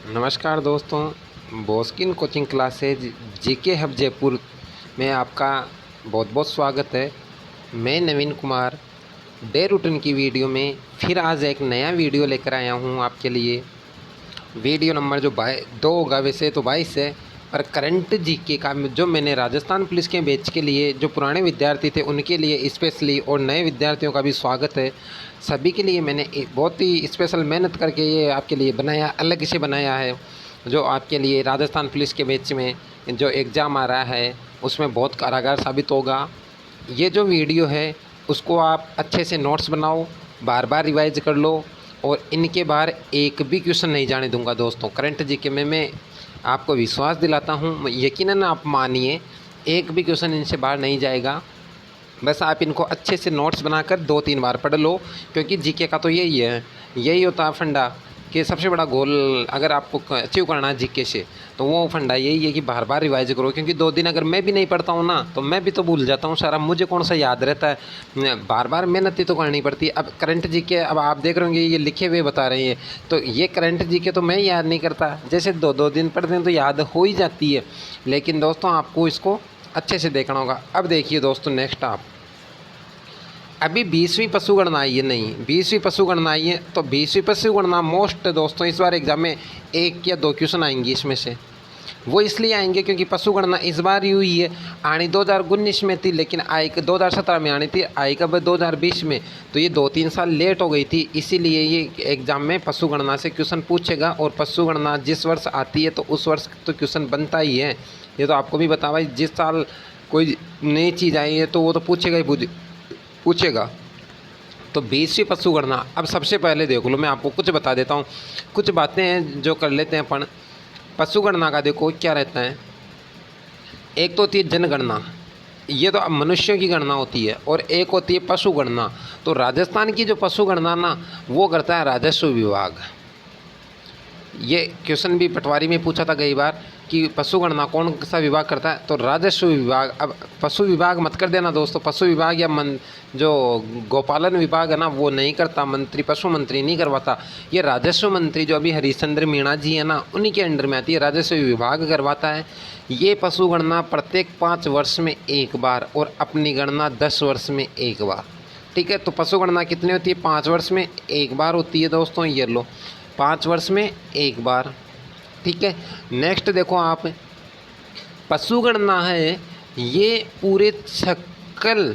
नमस्कार दोस्तों, Boskin coaching classes GK hub Jaipur में आपका बहुत बहुत स्वागत है। मैं नवीन कुमार डे रूटीन की वीडियो में फिर आज एक नया वीडियो लेकर आया हूँ आपके लिए। वीडियो नंबर जो 2 होगा, वैसे तो 22 है, पर करंट जीके का जो मैंने राजस्थान पुलिस के बैच के लिए जो पुराने विद्यार्थी थे उनके लिए स्पेशली और नए विद्यार्थियों का भी स्वागत है। सभी के लिए मैंने बहुत ही स्पेशल मेहनत करके ये आपके लिए बनाया, अलग से बनाया है। जो आपके लिए राजस्थान पुलिस के बैच में जो एग्ज़ाम आ रहा है उसमें बहुत कारागार साबित होगा। ये जो वीडियो है उसको आप अच्छे से नोट्स बनाओ, बार बार रिवाइज कर लो और इनके बाहर एक भी क्वेश्चन नहीं जाने दूंगा दोस्तों। करंट जीके में मैं आपको विश्वास दिलाता हूँ, यकीनन आप मानिए, एक भी क्वेश्चन इनसे बाहर नहीं जाएगा। बस आप इनको अच्छे से नोट्स बनाकर 2-3 बार पढ़ लो, क्योंकि जीके का तो यही होता है फंडा कि सबसे बड़ा गोल अगर आपको अचीव करना है जीके से, तो वो फंडा यही है कि बार बार रिवाइज करो। क्योंकि 2 दिन अगर मैं भी नहीं पढ़ता हूँ ना, तो मैं भी तो भूल जाता हूँ सारा, मुझे कौन सा याद रहता है। बार बार मेहनत ही तो करनी पड़ती है। अब करंट जीके, अब आप देख रहे होंगे ये लिखे हुए बता रहे हैं, तो ये करंट जीके तो मैं याद नहीं करता, जैसे 2-2 दिन पढ़ते हैं तो याद हो ही जाती है। लेकिन दोस्तों आपको इसको अच्छे से देखना होगा। अब देखिए दोस्तों, नेक्स्ट आप अभी 20वीं पशु गणना आई है, नहीं 20वीं पशु गणना आई है, तो 20वीं पशु गणना मोस्ट दोस्तों इस बार एग्जाम में 1 या 2 क्वेश्चन आएंगे इसमें से। वो इसलिए आएंगे क्योंकि पशु गणना इस बार ही हुई है। आनी 2019 में थी, लेकिन आई 2017 में आनी थी, आई कब 2020 में, तो ये 2-3 साल लेट हो गई थी। इसीलिए ये एग्ज़ाम में पशु गणना से क्वेश्चन पूछेगा, और पशु गणना जिस वर्ष आती है तो उस वर्ष तो क्वेश्चन बनता ही है। ये तो आपको भी बता भाई, जिस साल कोई नई चीज़ आई है तो वो तो पूछेगा ही पूछेगा। तो 20वीं पशु गणना, अब सबसे पहले देख लो, मैं आपको कुछ बता देता हूँ, कुछ बातें हैं जो कर लेते हैं अपन। पशु गणना का देखो क्या रहता है। एक तो होती है जनगणना, ये तो अब मनुष्यों की गणना होती है, और एक होती है पशु गणना। तो राजस्थान की जो पशु गणना ना, वो करता है राजस्व विभाग। ये क्वेश्चन भी पटवारी में पूछा था कई बार कि पशु गणना कौन सा विभाग करता है, तो राजस्व विभाग। अब पशु विभाग मत कर देना दोस्तों, पशु विभाग या जो गौपालन विभाग है ना, वो नहीं करता, मंत्री पशु मंत्री नहीं करवाता। ये राजस्व मंत्री जो अभी हरीशचंद्र मीणा जी है ना, उन्हीं के अंडर में आती है, राजस्व विभाग करवाता है। ये पशु गणना प्रत्येक 5 वर्ष में 1 बार, और अपनी गणना 10 वर्ष में 1 बार। ठीक है, तो पशु गणना कितनी होती है? 5 वर्ष में 1 बार होती है दोस्तों। ये लो, 5 वर्ष में 1 बार। ठीक है, नेक्स्ट देखो आप, पशु गणना है ये पूरे सकल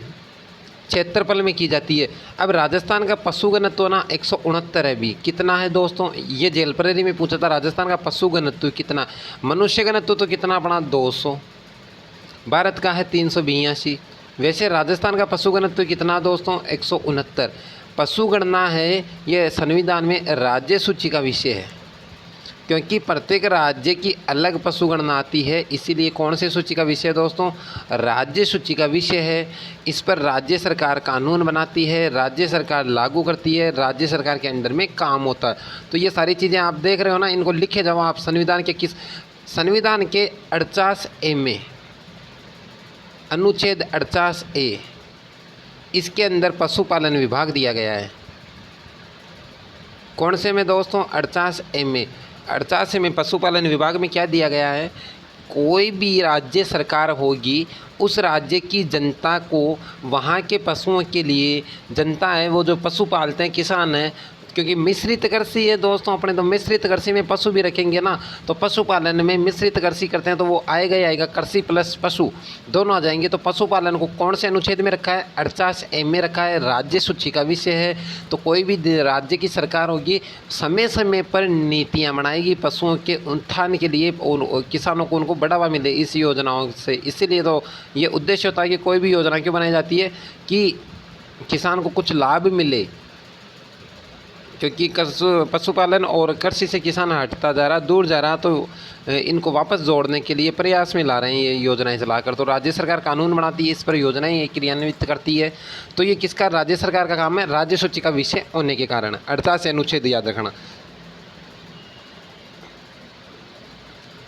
क्षेत्रफल में की जाती है। अब राजस्थान का पशु घनत्व ना 169 है। भी कितना है दोस्तों? ये जेल प्रेरी में पूछा था, राजस्थान का पशु घनत्व कितना। मनुष्य घनत्व तो कितना अपना 200, भारत का है 382। वैसे राजस्थान का पशु घनत्व कितना दोस्तों? 169। पशु गणना है ये संविधान में राज्य सूची का विषय है, क्योंकि प्रत्येक राज्य की अलग पशु गणना आती है। इसीलिए कौन से सूची का विषय है दोस्तों? राज्य सूची का विषय है। इस पर राज्य सरकार कानून बनाती है, राज्य सरकार लागू करती है, राज्य सरकार के अंडर में काम होता है। तो ये सारी चीज़ें आप देख रहे हो ना, इनको लिखे जाओ आप। संविधान के 48A में अनुच्छेद 48A, इसके अंदर पशुपालन विभाग दिया गया है। कौन से में दोस्तों? 48A में। 48A में पशुपालन विभाग में क्या दिया गया है? कोई भी राज्य सरकार होगी, उस राज्य की जनता को वहाँ के पशुओं के लिए, जनता है वो जो पशु पालते हैं, किसान हैं, क्योंकि मिश्रित कृषि है दोस्तों अपने, तो मिश्रित कृषि में पशु भी रखेंगे ना, तो पशुपालन में मिश्रित कृषि करते हैं, तो वो आएगा ही आएगा, कृषि प्लस पशु दोनों आ जाएंगे। तो पशुपालन को कौन से अनुच्छेद में रखा है? 48A में रखा है, राज्य सूची का विषय है। तो कोई भी राज्य की सरकार होगी, समय समय पर नीतियाँ बनाएगी पशुओं के उत्थान के लिए, और किसानों को उनको बढ़ावा मिले इस योजनाओं से। इसीलिए तो ये उद्देश्य होता है कि कोई भी योजना क्यों बनाई जाती है कि किसान को कुछ लाभ मिले, क्योंकि पशुपालन और कृषि से किसान हटता जा रहा, दूर जा रहा, तो इनको वापस जोड़ने के लिए प्रयास में ला रहे हैं ये योजनाएं चलाकर। तो राज्य सरकार कानून बनाती है, इस पर योजनाएं क्रियान्वित करती है। तो ये किसका? राज्य सरकार का काम है, राज्य सूची का विषय होने के कारण। 48 अनुच्छेद याद रखना।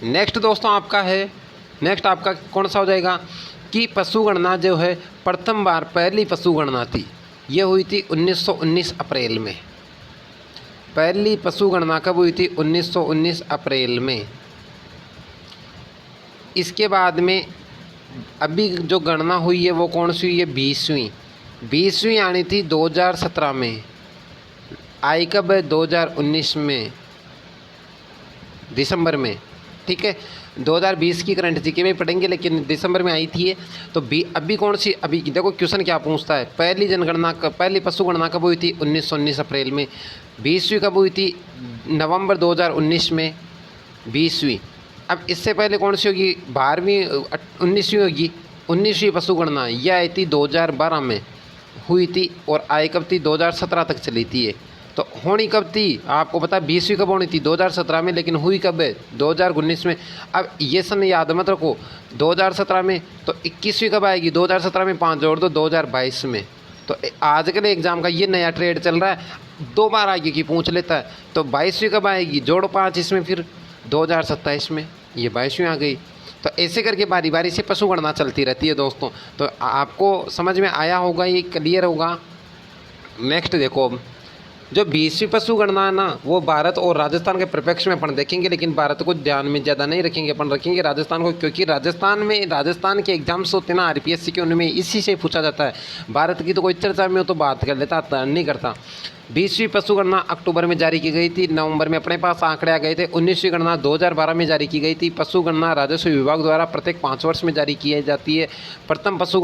नेक्स्ट दोस्तों आपका है, नेक्स्ट आपका कौन सा हो जाएगा कि पशु गणना जो है प्रथम बार पहली पशु गणना थी, ये हुई थी 1919 अप्रैल में। पहली पशु गणना कब हुई थी? 1919 अप्रैल में। इसके बाद में अभी जो गणना हुई है वो कौन सी हुई है? 20वीं आनी थी 2017 में। आई कब है? 2019 में दिसंबर में। ठीक है, 2020 की करंट जीके में पढ़ेंगे, लेकिन दिसंबर में आई थी ये। तो अभी कौन सी, अभी देखो क्वेश्चन क्या पूछता है, पहली पशु गणना कब हुई थी? 1919 अप्रैल में। 20वीं कब हुई थी? नवंबर 2019 में 20वीं। अब इससे पहले कौन सी होगी? 12वीं 19वीं होगी। 19वीं पशु गणना यह आई थी 2012 में हुई थी, और आई कब थी? 2017 तक चली थी ये। तो होनी कब थी? आपको पता है 20वीं कब होनी थी? 2017 में, लेकिन हुई कब है? 2019 में। अब ये सन याद मत रखो 2017 में, तो 21वीं कब आएगी? 2017 में 5 जोड़ दो, 2022 में। तो आजकल एग्ज़ाम का ये नया ट्रेड चल रहा है, 2 बार आगे की पूछ लेता है। तो 22वीं कब आएगी? जोड़ो 5 इसमें, फिर 2027 में ये 22वीं आ गई। तो ऐसे करके बारी बारी से पशु गणना चलती रहती है दोस्तों। तो आपको समझ में आया होगा, ये क्लियर होगा। नेक्स्ट देखो, अब जो 20वीं पशु गणना है ना, वो भारत और राजस्थान के परिप्रेक्ष्य में अपन देखेंगे, लेकिन भारत को ध्यान में ज़्यादा नहीं रखेंगे, अपन रखेंगे राजस्थान को, क्योंकि राजस्थान के एग्जाम्स होते हैं ना आरपीएससी के, उनमें इसी से पूछा जाता है। भारत की तो कोई चर्चा में हो तो बात कर लेता, नहीं करता। 20वीं पशु गणना अक्टूबर में जारी की गई थी, नवंबर में अपने पास आंकड़े आ गए थे। 19वीं गणना 2012 में जारी की गई थी। पशु गणना राजस्व विभाग द्वारा प्रत्येक 5 वर्ष में जारी की जाती है। प्रथम पशु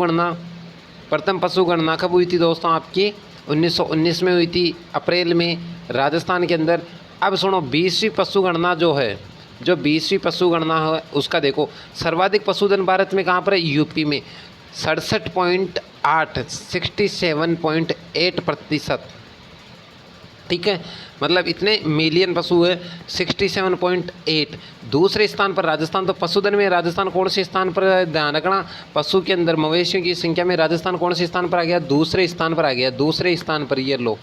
गणना कब हुई थी दोस्तों? आपकी 1919 में हुई थी, अप्रैल में, राजस्थान के अंदर। अब सुनो, 20वीं पशु गणना जो 20वीं पशु गणना है उसका देखो, सर्वाधिक पशुधन भारत में कहाँ पर है? यूपी में 67.8 ठीक है, मतलब इतने मिलियन पशु है, 67.8। दूसरे स्थान पर राजस्थान। तो पशुधन में राजस्थान कौन से स्थान पर? ध्यान रखना, पशु के अंदर मवेशियों की संख्या में राजस्थान कौन से स्थान पर आ गया? दूसरे स्थान पर आ गया। दूसरे स्थान पर, ये लो,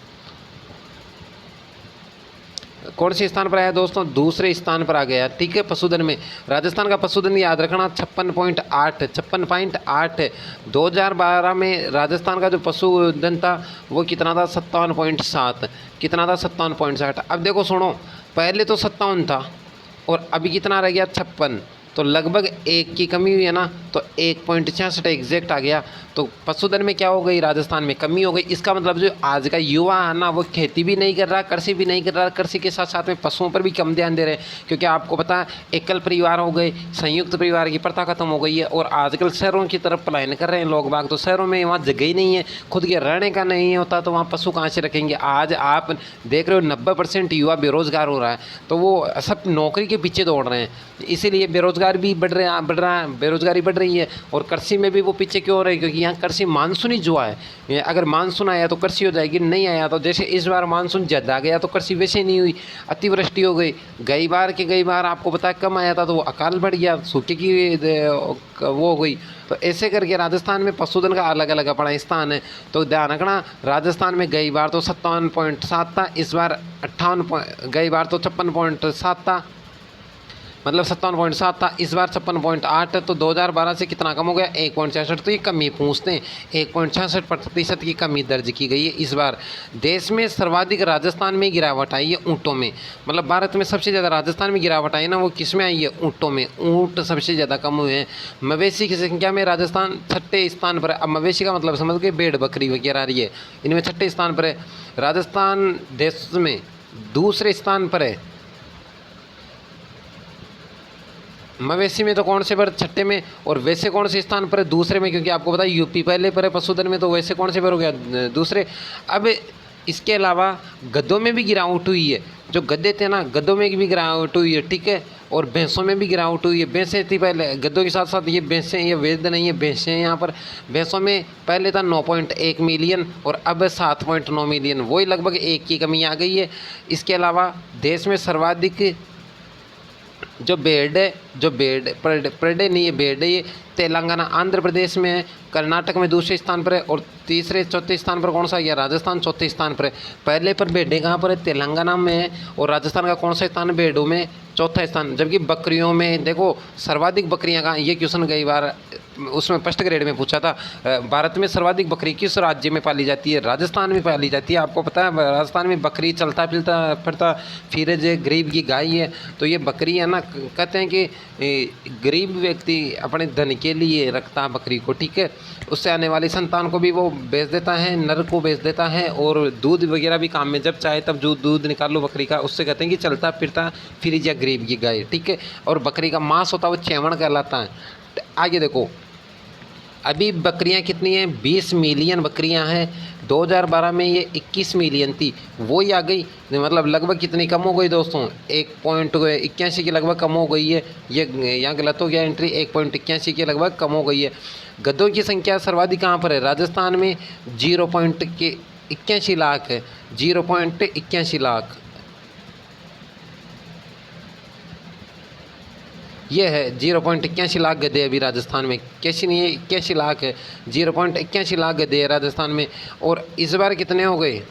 कौन से स्थान पर आया दोस्तों? दूसरे स्थान पर आ गया। ठीक है, पशुधन में राजस्थान का पशुधन याद रखना 56.8 है। 2012 में राजस्थान का जो पशुधन था वो कितना था? 57.7। कितना था? 57.7। अब देखो सुनो, पहले तो 57 था और अभी कितना रह गया? 56। तो लगभग 1 की कमी हुई है ना, तो 1.66 एग्जैक्ट आ गया। तो पशुधन में क्या हो गई? राजस्थान में कमी हो गई। इसका मतलब जो आज का युवा है ना, वो खेती भी नहीं कर रहा, कृषि भी नहीं कर रहा, कृषि के साथ साथ में पशुओं पर भी कम ध्यान दे रहे हैं, क्योंकि आपको पता है एकल परिवार हो गए, संयुक्त परिवार की प्रथा खत्म हो गई है, और आजकल शहरों की तरफ पलायन कर रहे हैं लोग बाग। तो शहरों में वहाँ जगह ही नहीं है, खुद के रहने का नहीं होता, तो वहाँ पशु कहाँ से रखेंगे? आज आप देख रहे हो 90% युवा बेरोजगार हो रहा है, तो वो सब नौकरी के पीछे दौड़ रहे हैं, इसीलिए बेरोजगार भी बढ़ रहा है, बेरोजगारी बढ़ रही है। और कृषि में भी वो पीछे क्यों हो रहे हैं? क्योंकि यहाँ कृषि मानसूनी जो है, अगर मानसून आया तो कृषि हो जाएगी, नहीं आया तो जैसे इस बार मानसून ज़्यादा आ गया तो कृषि वैसे नहीं हुई, अतिवृष्टि हो गई। गई बार आपको पता है कम आया था तो वो अकाल बढ़ गया, सूखे की वो हो गई। तो ऐसे करके राजस्थान में पशुधन का अलग अलग अपना स्थान है। तो ध्यान रखना, राजस्थान में गई बार तो 57.7 था, इस बार 58, गई बार तो 56.7 था, मतलब 57.7 था, इस बार 56.8 है। तो 2012 से कितना कम हो गया? 1.66। तो ये कमी पूछते हैं, 1.66% की कमी दर्ज की गई है इस बार। देश में सर्वाधिक राजस्थान में गिरावट आई है ऊँटों में, मतलब भारत में सबसे ज़्यादा राजस्थान में गिरावट आई ना, वो किस में आई है? ऊँटों में। ऊँट सबसे ज़्यादा कम हुए हैं। मवेशी की संख्या में राजस्थान 6ठे स्थान पर है। अब मवेशी का मतलब समझ गए, भेड़ बकरी वगैरह आ रही है, इनमें 6ठे स्थान पर है। राजस्थान देश में दूसरे स्थान पर है। मवेशी में तो कौन से पर? 6ठे में। और वैसे कौन से स्थान पर है? दूसरे में, क्योंकि आपको पता है यूपी पहले पर है पशुधन में, तो वैसे कौन से पर हो गया? दूसरे। अब इसके अलावा गधों में भी गिरावट हुई है, जो गधे थे ना, गधों में भी गिरावट हुई है। ठीक है, और भैंसों में भी गिरावट हुई है। भैंसें थी पहले, गधों के साथ साथ ये भैंसें, ये वैध नहीं है, भैंसें यहाँ पर। भैंसों में पहले था 9.1 मिलियन और अब 7.9 मिलियन, वही लगभग 1 की कमी आ गई है। इसके अलावा देश में सर्वाधिक जो बेड है, जो बेड पर डे नहीं है, बेड है, ये तेलंगाना आंध्र प्रदेश में है, कर्नाटक में दूसरे स्थान पर है, और तीसरे चौथे स्थान पर कौन सा है? राजस्थान चौथे स्थान पर है। पहले पर बेडे कहाँ पर है? तेलंगाना में है। और राजस्थान का कौन सा स्थान है बेडों में? चौथा स्थान। जबकि बकरियों में देखो सर्वाधिक बकरियां कहाँ? ये क्वेश्चन कई बार उसमें फर्स्ट ग्रेड में पूछा था। भारत में सर्वाधिक बकरी किस राज्य में पाली जाती है? राजस्थान में पाली जाती है। आपको पता है राजस्थान में बकरी चलता फिरता फिरज है, गरीब की गाय है। तो ये बकरी है ना, कहते हैं कि गरीब व्यक्ति अपने धन के लिए रखता है बकरी को, ठीक है। उससे आने वाली संतान को भी वो बेच देता है, नर को बेच देता है, और दूध वगैरह भी काम में, जब चाहे तब दूध निकाल लो बकरी का। उससे कहते हैं कि चलता फिरता फिरज या गरीब की गाय, ठीक है। और बकरी का मांस होता है वो चेवण कहलाता है। आगे देखो, अभी बकरियां कितनी हैं? 20 मिलियन बकरियां हैं। 2012 में ये 21 मिलियन थी, वो ही आ गई, मतलब लगभग कितनी कम हो गई दोस्तों? 1.81 के लगभग कम हो गई है। ये यहाँ गलत हो गया एंट्री, 1.81 के लगभग कम हो गई है। गधों की संख्या सर्वाधिक कहाँ पर है? राजस्थान में 0.81 लाख है, 0.81 लाख ये है। 0.81 लाख गधे अभी राजस्थान में, कैसी नहीं है, 81 लाख है, 0.81 लाख गधे है राजस्थान में। और इस बार कितने हो गए?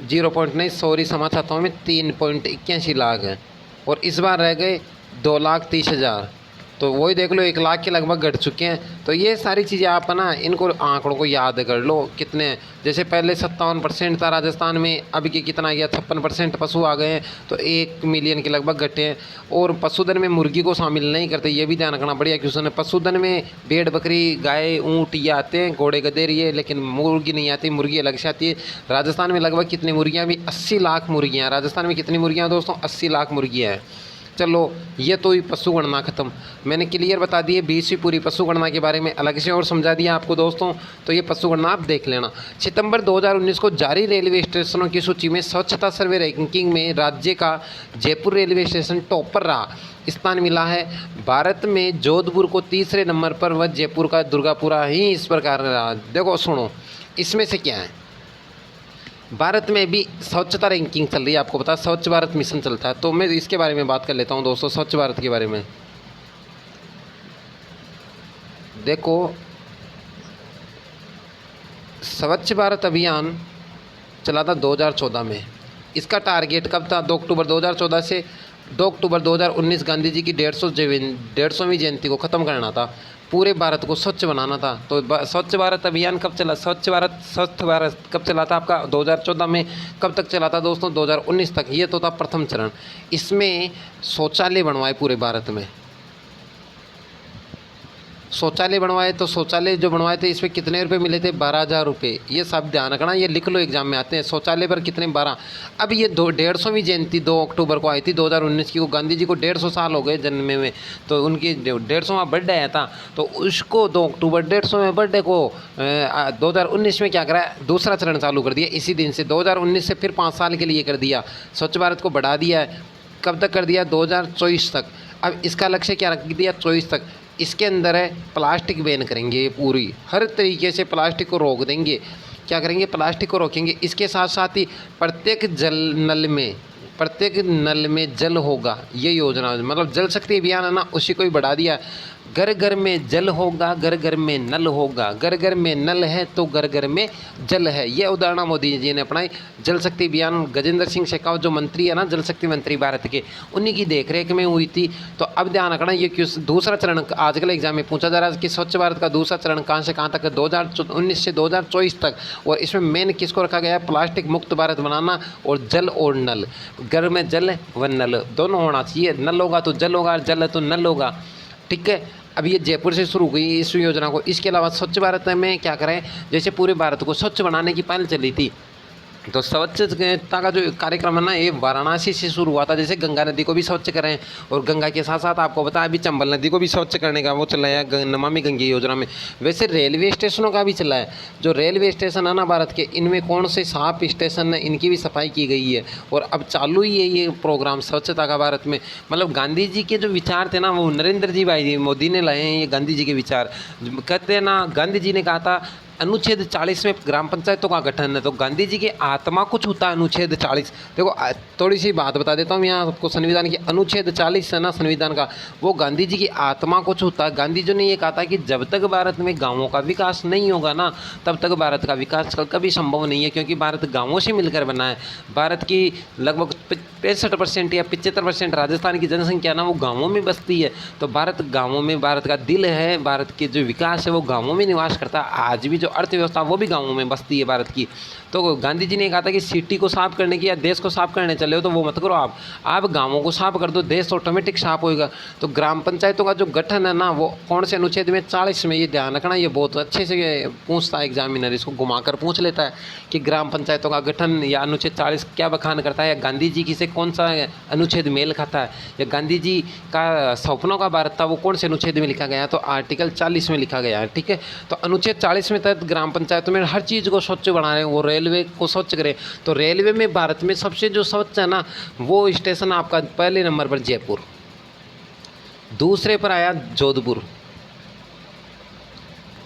क्षमा चाहता हूँ मैं, 3.81 लाख है। और इस बार रह गए 2,30,000, तो वही देख लो 1 लाख के लगभग घट चुके हैं। तो ये सारी चीज़ें आप ना इनको आंकड़ों को याद कर लो कितने। जैसे पहले 57% था राजस्थान में, अभी के कितना गया? 56% पशु आ गए हैं, तो 1 मिलियन के लगभग घटे हैं। और पशुधन में मुर्गी को शामिल नहीं करते, ये भी ध्यान रखना बढ़िया क्वेश्चन है। पशुधन में भेड़ बकरी गाय ऊँट ये आते हैं, घोड़े गधे ये, लेकिन मुर्गी नहीं आती, मुर्गी अलग से आती है। राजस्थान में लगभग कितनी मुर्गियाँ? भी 80 लाख मुर्गियाँ। राजस्थान में कितनी मुर्गियाँ दोस्तों? 80 लाख मुर्गियाँ हैं। चलो ये तो ही पशु गणना खत्म, मैंने क्लियर बता दी है 20वीं पूरी पशु गणना के बारे में अलग से और समझा दिया आपको दोस्तों। तो ये पशु गणना आप देख लेना। सितंबर 2019 को जारी रेलवे स्टेशनों की सूची में स्वच्छता सर्वे रैंकिंग में राज्य का जयपुर रेलवे स्टेशन टॉपर रहा, स्थान मिला है। भारत में जोधपुर को तीसरे नंबर पर व जयपुर का दुर्गापुरा ही इस प्रकार रहा। देखो सुनो, इसमें से क्या है? भारत में भी स्वच्छता रैंकिंग चल रही है, आपको पता है स्वच्छ भारत मिशन चलता है, तो मैं इसके बारे में बात कर लेता हूं दोस्तों, स्वच्छ भारत के बारे में। देखो स्वच्छ भारत अभियान चला था 2014 में। इसका टारगेट कब था? 2 अक्टूबर 2014 से 2 अक्टूबर 2019 गांधी जी की 150वीं जयंती को ख़त्म करना था। पूरे भारत को स्वच्छ बनाना था। तो स्वच्छ भारत अभियान कब चला? स्वच्छ भारत कब चला था आपका? 2014 में। कब तक चला था दोस्तों? 2019 तक। ये तो था प्रथम चरण। इसमें शौचालय बनवाए पूरे भारत में, शौचालय बनवाए। तो शौचालय जो बनवाए थे इसमें कितने रुपए मिले थे? 12,000 रुपये। ये सब ध्यान रखना, ये लिख लो एग्जाम में आते हैं। शौचालय पर कितने? 12। अब ये 150वीं जयंती 2 अक्टूबर को आई थी 2019 की। वो गांधी जी को 150 साल हो गए जन्मे में, तो उनकी 150वां बर्थडे आया था, तो उसको 2 अक्टूबर 150वें बर्थडे को 2019 में क्या करा? दूसरा चरण चालू कर दिया इसी दिन से। 2019 से फिर 5 साल के लिए कर दिया, स्वच्छ भारत को बढ़ा दिया है। कब तक कर दिया? 2024 तक। अब इसका लक्ष्य क्या रख दिया? 24 तक। इसके अंदर है प्लास्टिक बैन करेंगे, पूरी हर तरीके से प्लास्टिक को रोक देंगे। क्या करेंगे? प्लास्टिक को रोकेंगे। इसके साथ साथ ही प्रत्येक नल में जल होगा, ये योजना, मतलब जल शक्ति अभियान है ना, उसी को ही बढ़ा दिया। घर घर में जल होगा, घर घर में नल होगा, घर घर में नल है तो घर घर में जल है। ये उदाहरण मोदी जी ने अपनाई। जल शक्ति अभियान गजेंद्र सिंह शेखावत जो मंत्री है ना, जल शक्ति मंत्री भारत के, उन्हीं की देखरेख में हुई थी। तो अब ध्यान रखना, ये क्यों दूसरा चरण आजकल एग्जाम में पूछा जा रहा है कि स्वच्छ भारत का दूसरा चरण कहाँ से कहाँ तक है? 2019 से 2024 तक। और इसमें मेन किसको रखा गया है? प्लास्टिक मुक्त भारत बनाना, और जल और नल, घर में जल व नल दोनों होना चाहिए। नल होगा तो जल होगा, जल है तो नल होगा, ठीक है। अब ये जयपुर से शुरू हुई इस योजना को। इसके अलावा स्वच्छ भारत में क्या करें? जैसे पूरे भारत को स्वच्छ बनाने की पहल चली थी, तो स्वच्छता का जो कार्यक्रम है ना, ये वाराणसी से शुरू हुआ था। जैसे गंगा नदी को भी स्वच्छ करें, और गंगा के साथ साथ आपको पता है अभी चंबल नदी को भी स्वच्छ करने का वो चला है नमामि गंगे योजना में। वैसे रेलवे स्टेशनों का भी चला है। जो रेलवे स्टेशन है ना भारत के, इनमें कौन से साफ स्टेशन है, इनकी भी सफाई की गई है। और अब चालू ही है ये प्रोग्राम स्वच्छता का भारत में। मतलब गांधी जी के जो विचार थे ना, वो नरेंद्र जी भाई मोदी ने लाए हैं। ये गांधी जी के विचार कहते हैं ना, गांधी जी ने कहा था अनुच्छेद 40 में ग्राम पंचायतों का गठन है। तो गांधी जी की आत्मा को छूता है अनुच्छेद 40। देखो थोड़ी सी बात बता देता हूँ यहाँ आपको संविधान की। अनुच्छेद 40 है ना संविधान का, वो गांधी जी की आत्मा को छूता है। गांधी जी ने ये कहा था कि जब तक भारत में गाँवों का विकास नहीं होगा ना, तब तक भारत का विकास कभी संभव नहीं है, क्योंकि भारत गाँवों से मिलकर बना है। भारत की लगभग 65% या 75% राजस्थान की जनसंख्या ना वो गाँवों में बसती है। तो भारत गाँवों में, भारत का दिल है, भारत के जो विकास है वो गाँवों में निवास करता है। आज भी जो अर्थव्यवस्था वो भी गाँवों में बसती है भारत की। तो गांधी जी ने कहा था कि सिटी को साफ करने की या देश को साफ करने चले हो तो वो मत करो, आप गाँवों को साफ कर दो, देश ऑटोमेटिक साफ होएगा। तो ग्राम पंचायतों का जो गठन है ना वो कौन से अनुच्छेद में? 40 में। ये ध्यान रखना, ये बहुत अच्छे से पूछता है एग्जामिनर, इसको घुमाकर पूछ लेता है कि ग्राम पंचायतों का गठन या अनुच्छेद 40 क्या बखान करता है, या गांधी जी की से कौन सा अनुच्छेद मेल खाता है, या गांधी जी का सपनों का भारत था वो कौन से अनुच्छेद में लिखा गया है? तो आर्टिकल 40 में लिखा गया है। ठीक है, तो अनुच्छेद 40 में तहत ग्राम पंचायतों में हर चीज़ को स्वच्छ बना रहे हैं, वो रेलवे को स्वच्छ करें। तो रेलवे में भारत में सबसे जो स्वच्छ है ना वो स्टेशन आपका पहले नंबर पर जयपुर, दूसरे पर आया जोधपुर,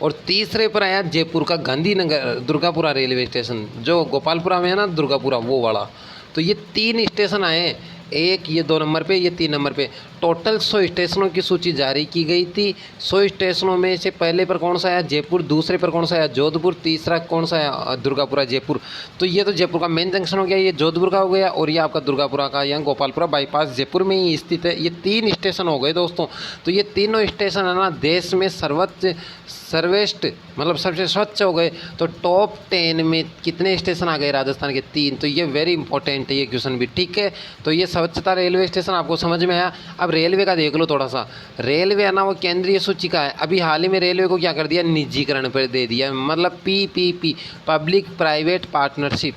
और तीसरे पर आया जयपुर का गांधीनगर दुर्गापुरा रेलवे स्टेशन, जो गोपालपुरा में है ना दुर्गापुरा वो वाला। तो ये 3 स्टेशन आए, एक ये 2 नंबर पे, ये 3 नंबर पे। टोटल 100 स्टेशनों की सूची जारी की गई थी। 100 स्टेशनों में से पहले पर कौन सा आया? जयपुर, दूसरे पर कौन सा आया? जोधपुर, तीसरा कौन सा आया? दुर्गापुरा जयपुर। तो ये तो जयपुर का मेन जंक्शन हो गया, ये जोधपुर का हो गया, और ये आपका दुर्गापुरा का या गोपालपुरा बाईपास जयपुर में ही स्थित है। ये 3 स्टेशन हो गए दोस्तों। तो ये तीनों स्टेशन है ना देश में सर्वश्रेष्ठ मतलब सबसे स्वच्छ हो गए। तो टॉप 10 में कितने स्टेशन आ गए? राजस्थान के 3। तो ये वेरी इंपॉर्टेंट है ये क्वेश्चन भी। ठीक है, तो ये स्वच्छता रेलवे स्टेशन आपको समझ में आया। अब रेलवे का देख लो थोड़ा सा। रेलवे है ना वो केंद्रीय सूची का है। अभी हाल ही में रेलवे को क्या कर दिया? निजीकरण पर दे दिया, मतलब PPP, पब्लिक प्राइवेट पार्टनरशिप।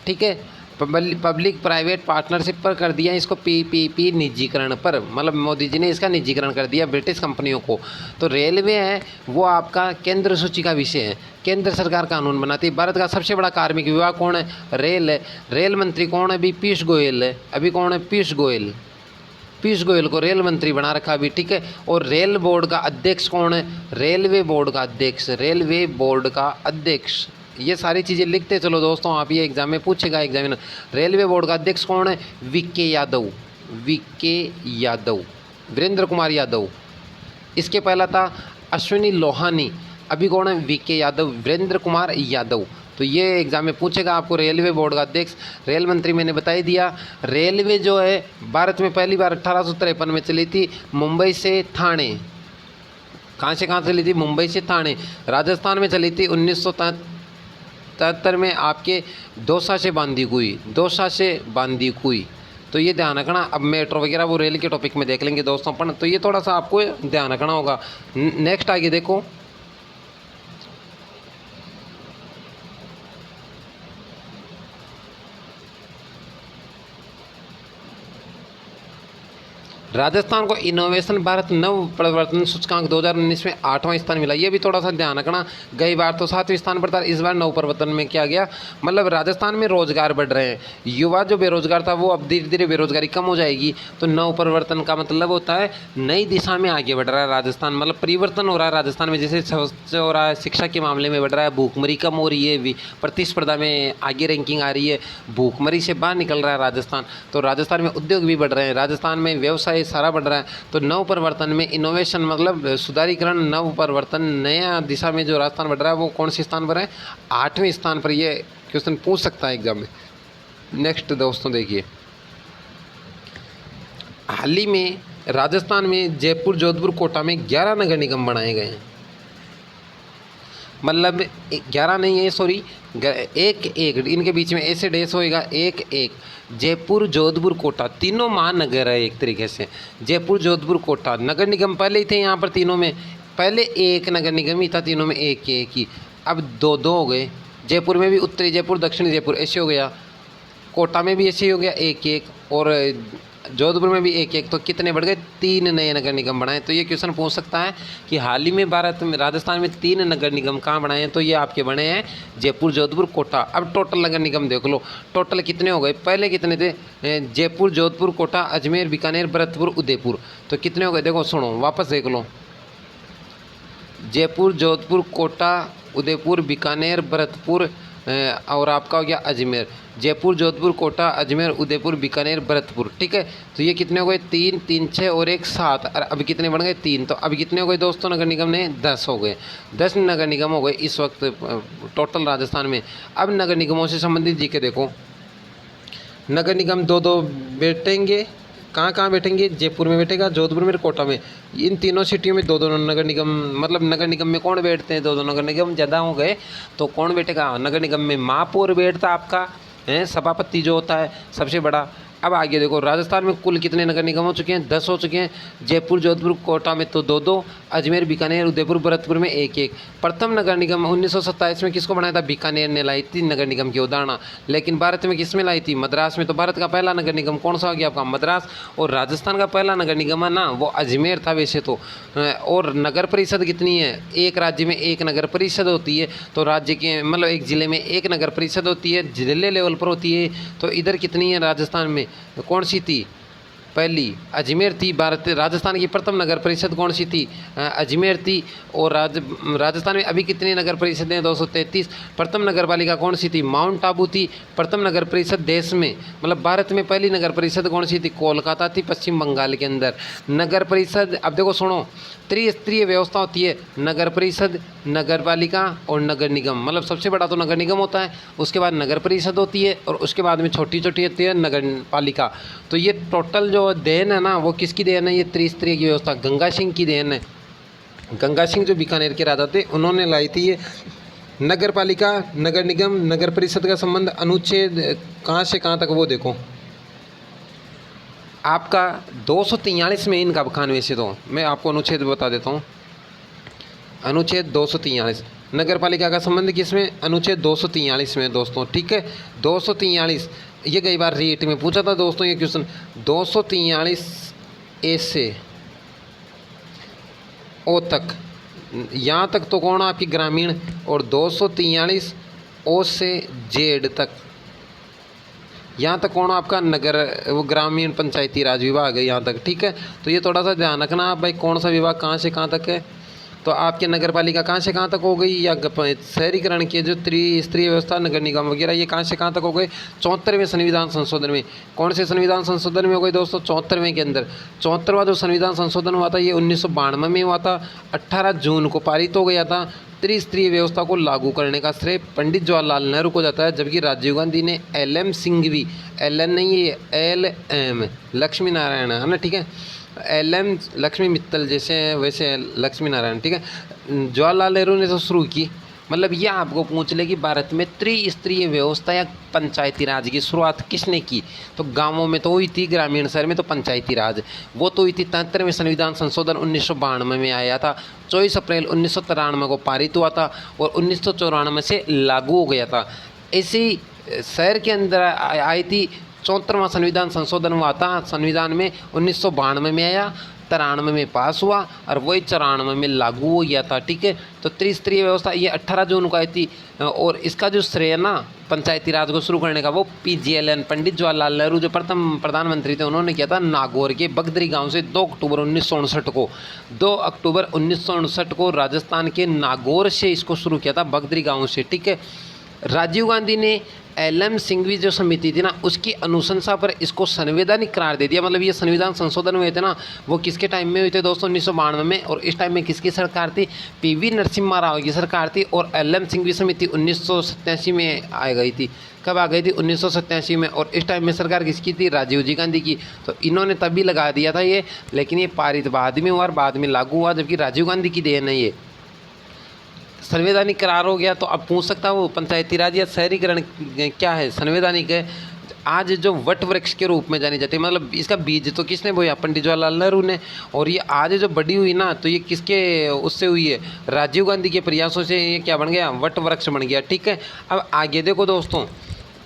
ठीक है, पब्लिक प्राइवेट पार्टनरशिप पर कर दिया इसको PPP निजीकरण पर, मतलब मोदी जी ने इसका निजीकरण कर दिया ब्रिटिश कंपनियों को। तो रेलवे है वो आपका केंद्र सूची का विषय है, केंद्र सरकार कानून बनाती है। भारत का सबसे बड़ा कार्मिक विभाग कौन है? रेल है। रेल मंत्री कौन है? अभी पीयूष गोयल है। अभी कौन है? पीयूष गोयल। पीयूष गोयल को रेल मंत्री बना रखा अभी। ठीक है, और रेल बोर्ड का अध्यक्ष कौन है? रेलवे बोर्ड का अध्यक्ष, रेलवे बोर्ड का अध्यक्ष। ये सारी चीज़ें लिखते चलो दोस्तों, आप ये एग्जाम में पूछेगा एग्जामिनर। रेलवे बोर्ड का अध्यक्ष कौन है? VK Yadav, VK Yadav, Virendra Kumar Yadav. इसके पहला था अश्विनी लोहानी, अभी कौन है? VK यादव, वीरेंद्र कुमार यादव। तो ये एग्जाम में पूछेगा आपको। रेलवे बोर्ड का अध्यक्ष, रेल मंत्री मैंने बता ही दिया। रेलवे जो है भारत में पहली बार 1853 में चली थी मुंबई से थाने। कहाँ से कहाँ चली थी? मुंबई से थाने। राजस्थान में चली थी 1973 में आपके दौसा से बांदीकुई, दौसा से बांदीकुई। तो ये ध्यान रखना। अब मेट्रो वगैरह वो रेल के टॉपिक में देख लेंगे दोस्तों अपन, तो ये थोड़ा सा आपको ध्यान रखना होगा। नेक्स्ट आगे देखो, राजस्थान को इनोवेशन भारत नव प्रवर्तन सूचकांक 2019 में 8वां स्थान मिला। ये भी थोड़ा सा ध्यान रखना। गई बार तो 7वें स्थान पर था, इस बार नव प्रवर्तन में क्या गया? मतलब राजस्थान में रोजगार बढ़ रहे हैं, युवा जो बेरोजगार था वो अब धीरे धीरे बेरोजगारी कम हो जाएगी। तो नव परिवर्तन का मतलब होता है नई दिशा में आगे बढ़ रहा है राजस्थान, मतलब परिवर्तन हो रहा है राजस्थान में। जैसे स्वच्छ हो रहा है, शिक्षा के मामले में बढ़ रहा है, भूखमरी कम हो रही है, प्रतिस्पर्धा में आगे रैंकिंग आ रही है, भूखमरी से बाहर निकल रहा है राजस्थान। तो राजस्थान में उद्योग भी बढ़ रहे हैं, राजस्थान में व्यवसाय सारा बढ़ रहा है। तो नव परिवर्तन में इनोवेशन मतलब सुधारीकरण, नव परिवर्तन, नया दिशा में जो राजस्थान बढ़ रहा है वो कौन सी स्थान पर है? 8वें स्थान पर। ये क्वेश्चन पूछ सकता है एग्जाम में। नेक्स्ट दोस्तों देखिए, हाल ही में राजस्थान में जयपुर, जोधपुर, कोटा में 11 नगर निगम बनाए गए हैं। मतलब 11 नहीं है, सॉरी, एक इनके बीच में ऐसे डेस होएगा, एक जयपुर, जोधपुर, कोटा, तीनों महानगर है एक तरीके से। जयपुर, जोधपुर, कोटा नगर निगम पहले ही थे यहाँ पर तीनों में। पहले एक नगर निगम ही था तीनों में, एक ही। अब 2 हो गए। जयपुर में भी उत्तरी जयपुर, दक्षिणी जयपुर ऐसे हो गया। कोटा में भी ऐसे ही हो गया, एक। और जोधपुर में भी एक। तो कितने बढ़ गए? 3 नए नगर निगम बनाए। तो ये क्वेश्चन पूछ सकता है कि हाल ही में भारत में राजस्थान में 3 नगर निगम कहाँ बनाए हैं? तो ये आपके बने हैं जयपुर, जोधपुर, कोटा। अब टोटल नगर निगम देख लो, टोटल कितने हो गए? पहले कितने थे? जयपुर, जोधपुर, कोटा, अजमेर, बीकानेर, भरतपुर, उदयपुर। तो कितने हो गए? देखो सुनो, वापस देख लो। जयपुर, जोधपुर, कोटा, उदयपुर, बीकानेर, भरतपुर और आपका हो गया अजमेर। जयपुर, जोधपुर, कोटा, अजमेर, उदयपुर, बीकानेर, भरतपुर। ठीक है, तो ये कितने हो गए? 3, 3, 6 और 1 7। और अभी कितने बन गए? 3। तो अभी कितने हो गए दोस्तों नगर निगम ने? 10 हो गए। 10 नगर निगम हो गए इस वक्त टोटल राजस्थान में। अब नगर निगमों से संबंधित जी के देखो, नगर निगम 2-2 बैठेंगे। कहाँ कहाँ बैठेंगे? जयपुर में बैठेगा, जोधपुर में, कोटा में। इन तीनों सिटियों में 2-2 नगर निगम, मतलब नगर निगम में कौन बैठते हैं? 2-2 नगर निगम। ज़्यादा हो गए तो कौन बैठेगा? नगर निगम में महापौर बैठता आपका है, सभापति जो होता है सबसे बड़ा। अब आगे देखो, राजस्थान में कुल कितने नगर निगम हो चुके हैं? 10 हो चुके हैं। जयपुर, जोधपुर, कोटा में तो 2-2, अजमेर, बीकानेर, उदयपुर, भरतपुर में 1-1। प्रथम नगर निगम 1927 में किसको बनाया था? बीकानेर ने लाई थी नगर निगम की उदाहरणा। लेकिन भारत में किस में लाई थी? मद्रास में। तो भारत का पहला नगर निगम कौन सा हो गया आपका? मद्रास। और राजस्थान का पहला नगर निगम है ना, वो अजमेर था वैसे तो। और नगर परिषद कितनी है? एक राज्य में 1 नगर परिषद होती है। तो राज्य के मतलब एक ज़िले में 1 नगर परिषद होती है, जिले लेवल पर होती है। तो इधर कितनी है राजस्थान में? कौन सी थी? पहली अजमेर थी। राजस्थान की प्रथम नगर परिषद कौन सी थी? अजमेर थी। और राजस्थान में अभी कितनी नगर परिषदें हैं? 233। प्रथम नगर पालिका कौन सी थी? माउंट आबू थी। प्रथम नगर परिषद देश में, मतलब भारत में पहली नगर परिषद कौन सी थी? कोलकाता थी, पश्चिम बंगाल के अंदर। नगर परिषद, अब देखो सुनो, त्रिस्तरीय व्यवस्था होती है। नगर परिषद, नगर पालिका और नगर निगम। मतलब सबसे बड़ा तो नगर निगम होता है, उसके बाद नगर परिषद होती है और उसके बाद में छोटी छोटी होती है नगर पालिका। तो ये टोटल जो देन है ना, वो किसकी देन है? ये त्रिस्तरीय की व्यवस्था गंगा सिंह की देन है। गंगा सिंह जो बीकानेर के राजा थे, उन्होंने लाई थी ये। नगर पालिका, नगर निगम, नगर परिषद का संबंध अनुच्छेद कहाँ से कहाँ तक, वो देखो आपका 243 में इनका बखान। वैसे तो मैं आपको अनुच्छेद बता देता हूँ। अनुच्छेद 243 नगर पालिका का संबंध किसमें? अनुच्छेद 243 में दोस्तों। ठीक है, 243 ये कई बार रीट में पूछा था दोस्तों ये क्वेश्चन। 243 ए से ओ तक, यहाँ तक तो कौन आपकी ग्रामीण, और 243 ओ से जेड तक, यहाँ तक कौन आपका नगर, वो ग्रामीण पंचायती राज विभाग है यहाँ तक। ठीक है, तो ये थोड़ा सा ध्यान रखना आप भाई, कौन सा विभाग कहाँ से कहाँ तक है। तो आपके नगर पालिका कहाँ से कहाँ तक हो गई, या शहरीकरण के जो त्रिस्तरीय व्यवस्था, नगर निगम वगैरह, ये कहाँ से कहाँ तक हो गए? 74वें संविधान संशोधन में। कौन से संविधान संशोधन में हो गए दोस्तों? 74वें के अंदर। 74वां जो संविधान संशोधन हुआ था ये 1992 में हुआ था। 18 जून को पारित हो गया था। त्रिस्तरीय व्यवस्था को लागू करने का श्रेय पंडित जवाहरलाल नेहरू को जाता है, जबकि राजीव गांधी ने LM सिंघवी, LN नहीं है LM, लक्ष्मी नारायण है ना। ठीक है, LM लक्ष्मी मित्तल जैसे वैसे लक्ष्मी नारायण। ठीक है, जवाहरलाल नेहरू ने तो शुरू की। मतलब ये आपको पूछ ले कि भारत में त्रिस्तरीय व्यवस्था या पंचायती राज की शुरुआत किसने की? तो गांवों में तो हुई थी, ग्रामीण शहर में तो पंचायती राज वो तो हुई थी। 73वें संविधान संशोधन 1992 में आया था। 24 अप्रैल 1993 को पारित हुआ था और 1994 से लागू हो गया था। ऐसी शहर के अंदर आई थी। 74वां संविधान संशोधन हुआ था संविधान में 1992 में आया, 93 में पास हुआ और वही 94 में लागू हो गया था। ठीक है, तो त्रिस्तरीय व्यवस्था ये 18 जून को आई थी। और इसका जो श्रेय ना पंचायती राज को शुरू करने का वो PGLN पंडित जवाहरलाल नेहरू जो प्रथम प्रधानमंत्री थे उन्होंने किया था नागौर के बगदरी गांव से 2 अक्टूबर 1959 को। 2 अक्टूबर 1959 को राजस्थान के नागौर से इसको शुरू किया था, बगदरी गाँव से। ठीक है, राजीव गांधी ने LM सिंघवी जो समिति थी ना उसकी अनुशंसा पर इसको संवैधानिक करार दे दिया। मतलब ये संविधान संशोधन हुए थे ना वो किसके टाइम में हुए थे दोस्तों? 1992 में। और इस टाइम में किसकी सरकार थी? PV नरसिम्हा राव की सरकार थी। और LM सिंघवी समिति 1987 में आ गई थी। कब आ गई थी? 1987 में। और इस टाइम में सरकार किसकी थी? राजीव जी गांधी की। तो इन्होंने तभी लगा दिया था ये, लेकिन ये पारित बाद में हुआ और बाद में लागू हुआ, जबकि राजीव गांधी की देन है ये। संवैधानिक करार हो गया। तो अब पूछ सकता हूँ पंचायती राज या शहरीकरण क्या है? संवैधानिक है। आज जो वट वृक्ष के रूप में जानी जाती है, मतलब इसका बीज तो किसने बोया? पंडित जवाहरलाल नेहरू ने। और ये आज जो बड़ी हुई ना तो ये किसके उससे हुई है? राजीव गांधी के प्रयासों से ये क्या बन गया? वट वृक्ष बन गया। ठीक है, अब आगे देखो दोस्तों,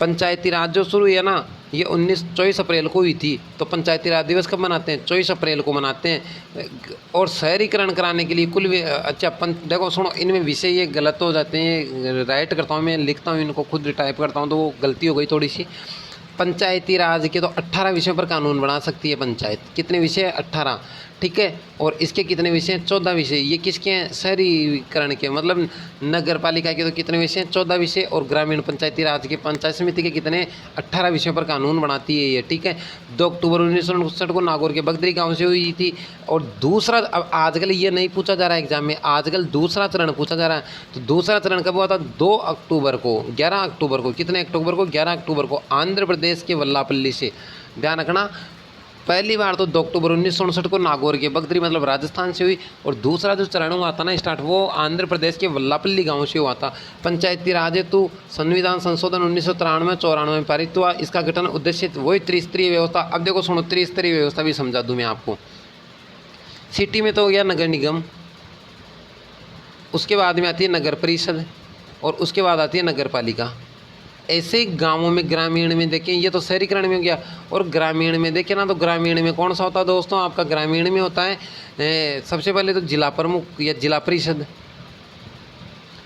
पंचायती राज जो शुरू हुई है ना ये 24 अप्रैल को हुई थी। तो पंचायती राज दिवस कब मनाते हैं? 24 अप्रैल को मनाते हैं। और शहरीकरण कराने के लिए कुल अच्छा देखो सुनो, इनमें विषय ये गलत हो जाते हैं। राइट करता हूँ मैं, लिखता हूँ इनको, खुद टाइप करता हूँ तो वो गलती हो गई थोड़ी सी। पंचायती राज के तो 18 विषयों पर कानून बना सकती है पंचायत। कितने विषय? 18, ठीक है। और इसके कितने विषय? 14 विषय। ये किसके हैं? शहरीकरण के, मतलब नगर पालिका के तो कितने विषय? 14 विषय। और ग्रामीण पंचायती राज के, पंचायत समिति के कितने? 18 विषयों पर कानून बनाती है ये, ठीक है। 2 अक्टूबर 1959 को नागौर के बगदरी गांव से हुई थी। और दूसरा, अब आजकल ये नहीं पूछा जा रहा है एग्जाम में, आजकल दूसरा चरण पूछा जा रहा है। तो दूसरा चरण कब हुआ था? 2 अक्टूबर को, 11 अक्टूबर को, कितने अक्टूबर को? 11 अक्टूबर को, आंध्र प्रदेश के वल्लापल्ली से। ध्यान रखना, पहली बार तो 2 अक्टूबर 1959 को नागौर के बगदरी मतलब राजस्थान से हुई। और दूसरा जो चरण हुआ था ना स्टार्ट, वो आंध्र प्रदेश के वल्लापल्ली गांव से हुआ था। पंचायती राज हेतु संविधान संशोधन 1993-94 में पारित हुआ। इसका गठन उद्देश्य वही त्रिस्तरीय व्यवस्था। अब देखो सुनो, त्रिस्तरीय व्यवस्था भी समझा दूं मैं आपको। सिटी में तो हो गया नगर निगम, उसके बाद में आती है नगर परिषद, और उसके बाद आती है नगर पालिका। ऐसे गांवों में, ग्रामीण में देखें, ये तो शहरीकरण में हो गया। और ग्रामीण में देखें ना, तो ग्रामीण में कौन सा होता है दोस्तों? आपका ग्रामीण में होता है सबसे पहले तो जिला प्रमुख या जिला परिषद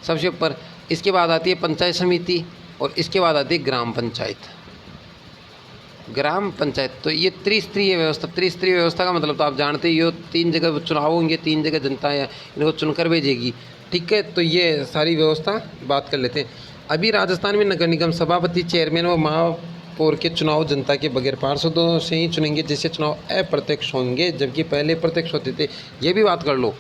सबसे ऊपर। इसके बाद आती है पंचायत समिति, और इसके बाद आती है ग्राम पंचायत। ग्राम पंचायत, तो ये त्रिस्तरीय व्यवस्था। त्रिस्तरीय व्यवस्था का मतलब तो आप जानते ही हो, 3 जगह चुनाव होंगे, 3 जगह जनता या इनको चुनकर भेजेगी, ठीक है। तो ये सारी व्यवस्था बात कर लेते हैं। अभी राजस्थान में नगर निगम सभापति, चेयरमैन व महापौर के चुनाव जनता के बगैर पार्षदों से ही चुनेंगे, जिससे चुनाव अप्रत्यक्ष होंगे, जबकि पहले प्रत्यक्ष होते थे। ये भी बात कर लो।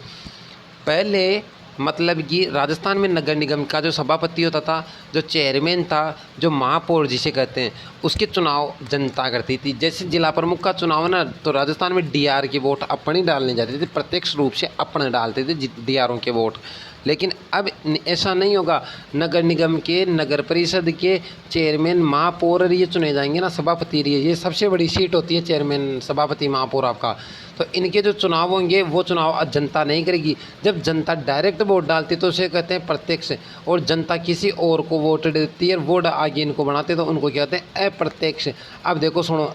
पहले मतलब कि राजस्थान में नगर निगम का जो सभापति होता था, जो चेयरमैन था, जो महापौर जिसे कहते हैं, उसके चुनाव जनता करती थी। जैसे जिला प्रमुख का चुनाव ना, तो राजस्थान में डीआर के वोट अपने डालने जाते थे, प्रत्यक्ष रूप से अपने डालते थे डीआरों के वोट। लेकिन अब ऐसा नहीं होगा। नगर निगम के, नगर परिषद के चेयरमैन, महापौर ये चुने जाएंगे ना, सभापति ये सबसे बड़ी सीट होती है, चेयरमैन, सभापति, महापौर आपका। तो इनके जो चुनाव होंगे वो चुनाव जनता नहीं करेगी। जब जनता डायरेक्ट वोट डालती है तो उसे कहते हैं प्रत्यक्ष, और जनता किसी और को वोट देती है, वोट आगे इनको बनाते तो उनको कहते हैं अप्रत्यक्ष। अब देखो सुनो,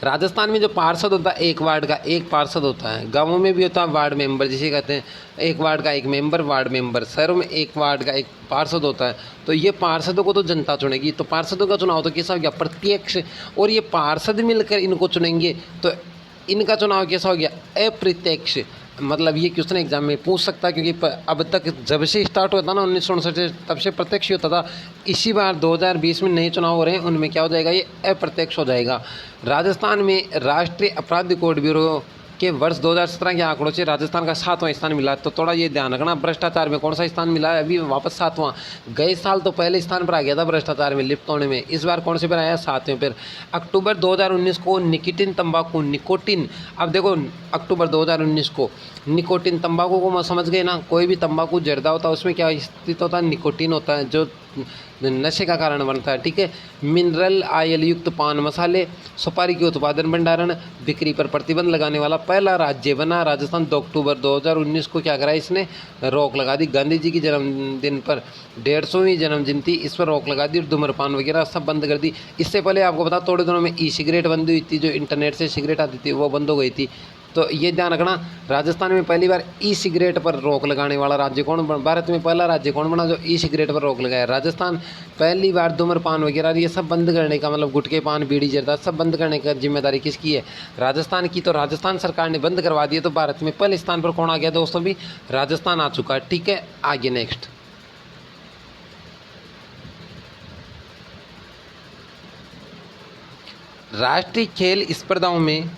राजस्थान में जो पार्षद होता है, एक वार्ड का एक पार्षद होता है। गांवों में भी होता है वार्ड मेंबर जिसे कहते हैं, एक वार्ड का एक मेंबर, वार्ड मेंबर। शहरों में एक वार्ड का एक पार्षद होता है। तो ये पार्षदों को तो जनता चुनेगी। तो पार्षदों का चुनाव तो कैसा हो गया? प्रत्यक्ष। और ये पार्षद मिलकर इनको चुनेंगे, तो इनका चुनाव कैसा हो गया? अप्रत्यक्ष। मतलब ये क्वेश्चन एग्जाम में पूछ सकता है, क्योंकि अब तक जब से स्टार्ट होता ना 1959 से, तब से प्रत्यक्ष होता था। इसी बार 2020 में नए चुनाव हो रहे हैं, उनमें क्या हो जाएगा? ये अप्रत्यक्ष हो जाएगा। राजस्थान में राष्ट्रीय अपराध रिकॉर्ड ब्यूरो के वर्ष 2017 के आंकड़ों से राजस्थान का 7वां स्थान मिला। तो थोड़ा ये ध्यान रखना, भ्रष्टाचार में कौन सा स्थान मिला है? अभी वापस 7वां। गए साल तो पहले स्थान पर आ गया था भ्रष्टाचार में लिप्त होने में, इस बार कौन से पर आया? 7वें पर। अक्टूबर 2019 को निकोटिन तंबाकू, निकोटिन, अब देखो अक्टूबर 2019 को निकोटिन तंबाकू को समझ गए ना, कोई भी तंबाकू जर्दा होता है उसमें क्या स्थित होता है? निकोटिन होता है, जो नशे का कारण बनता है, ठीक है। मिनरल ऑयल युक्त पान मसाले, सुपारी के उत्पादन, भंडारण, बिक्री पर प्रतिबंध लगाने वाला पहला राज्य बना राजस्थान। 2 अक्टूबर 2019 को क्या करा इसने? रोक लगा दी। गांधी जी की जन्मदिन पर 150वीं जन्मदिन थी, इस पर रोक लगा दी, और धूम्रपान वगैरह सब बंद कर दी। इससे पहले आपको बता, थोड़े दिनों में ई सिगरेट बंद हुई थी, जो इंटरनेट से सिगरेट आती थी वो बंद हो गई थी। तो ये ध्यान रखना, राजस्थान में पहली बार ई सिगरेट पर रोक लगाने वाला राज्य कौन बना? भारत में पहला राज्य कौन बना जो ई सिगरेट पर रोक लगाया? राजस्थान। पहली बार धूम्रपान वगैरह ये सब बंद करने का, मतलब गुटखे, पान, बीड़ी, जर्दा सब बंद करने का जिम्मेदारी किसकी है? राजस्थान की। तो राजस्थान सरकार ने बंद करवा दिया। तो भारत में पहले स्थान पर कौन आ गया दोस्तों? भी राजस्थान आ चुका है, ठीक है। आगे नेक्स्ट, राष्ट्रीय खेल स्पर्धाओं में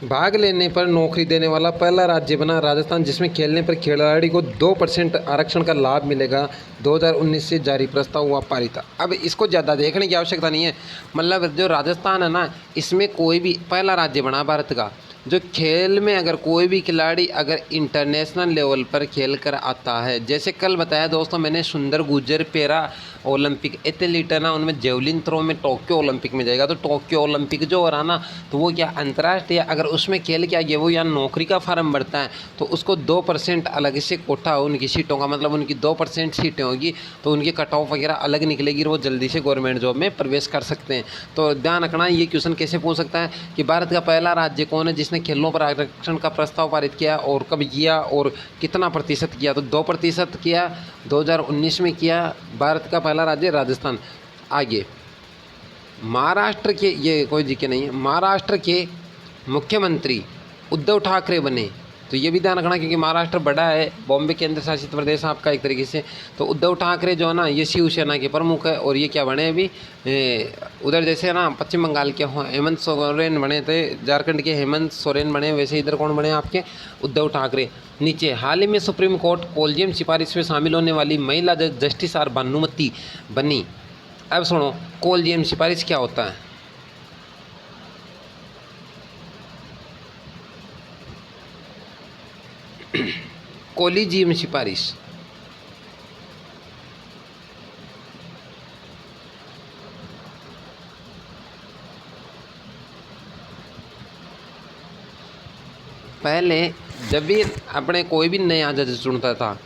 भाग लेने पर नौकरी देने वाला पहला राज्य बना राजस्थान, जिसमें खेलने पर खिलाड़ी को 2% आरक्षण का लाभ मिलेगा। 2019 से जारी प्रस्ताव हुआ पारित। अब इसको ज़्यादा देखने की आवश्यकता नहीं है, मतलब जो राजस्थान है ना, इसमें कोई भी पहला राज्य बना भारत का, जो खेल में अगर कोई भी खिलाड़ी अगर इंटरनेशनल लेवल पर खेल कर आता है, जैसे कल बताया दोस्तों मैंने, सुंदर गुर्जर पैरा ओलंपिक एथलीट है ना, उनमें जेवलिन थ्रो में टोक्यो ओलंपिक में जाएगा। तो टोक्यो ओलंपिक जो हो रहा ना, तो वो क्या अंतर्राष्ट्रीय, अगर उसमें खेल के आगे वो यहाँ नौकरी का फार्म भरता है, तो उसको 2% अलग से कोटा हो उनकी सीटों का, मतलब उनकी 2% सीटें होगी, तो उनकी कट ऑफ वगैरह अलग निकलेगी, और वो जल्दी से गवर्नमेंट जॉब में प्रवेश कर सकते हैं। तो ध्यान रखना, ये क्वेश्चन कैसे पूछ सकता है कि भारत का पहला राज्य कौन है जिसने खेलों पर आरक्षण का प्रस्ताव पारित किया, और कब किया और कितना प्रतिशत किया? तो 2% किया, 2019 में किया। भारत का पहला राज्य राजस्थान। आगे महाराष्ट्र के, ये कोई जीके नहीं है, महाराष्ट्र के मुख्यमंत्री उद्धव ठाकरे बने। तो ये भी ध्यान रखना क्योंकि महाराष्ट्र बड़ा है, बॉम्बे केंद्र शासित प्रदेश आपका एक तरीके से। तो उद्धव ठाकरे जो है ना ये शिवसेना के प्रमुख है और ये क्या बने अभी उधर जैसे है ना पश्चिम बंगाल के हेमंत सोरेन बने थे, झारखंड के हेमंत सोरेन बने, वैसे इधर कौन बने आपके उद्धव ठाकरे। नीचे हाल ही में सुप्रीम कोर्ट कोलिजियम सिफारिश में शामिल होने वाली महिला जस्टिस आर भानुमति बनी। अब सुनो कोलिजियम सिफारिश क्या होता है। कोलिजियम सिफारिश पहले जब भी अपने कोई भी नया जज चुनता था,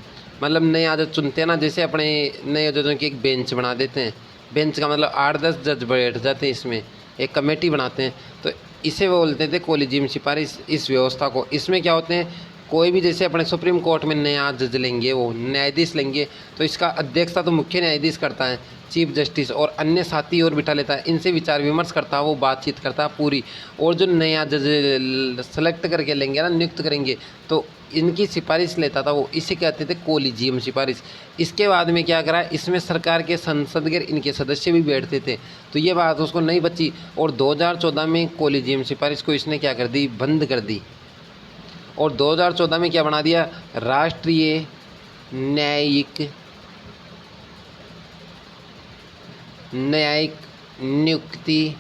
मतलब नया जज चुनते हैं ना, जैसे अपने नए जजों की एक बेंच बना देते हैं। बेंच का मतलब 8-10 जज बैठ जाते हैं, इसमें एक कमेटी बनाते हैं। तो इसे वो बोलते थे कोलिजियम सिफारिश, इस व्यवस्था को। इसमें क्या होते हैं, कोई भी जैसे अपने सुप्रीम कोर्ट में नया जज लेंगे, वो न्यायाधीश लेंगे, तो इसका अध्यक्षता तो मुख्य न्यायाधीश करता है, चीफ जस्टिस, और अन्य साथी और बिठा लेता है। इनसे विचार विमर्श करता है, वो बातचीत करता है पूरी। और जो नया जज सेलेक्ट करके लेंगे ना, नियुक्त करेंगे, तो इनकी सिफारिश लेता था वो, इसे कहते थे कोलिजियम सिफारिश। इसके बाद में क्या करा, इसमें सरकार के संसदीय इनके सदस्य भी बैठते थे। तो ये बात उसको नहीं बची और 2014 में कोलिजियम सिफारिश को इसने क्या कर दी, बंद कर दी। और 2014 में क्या बना दिया, राष्ट्रीय न्यायिक नियुक्ति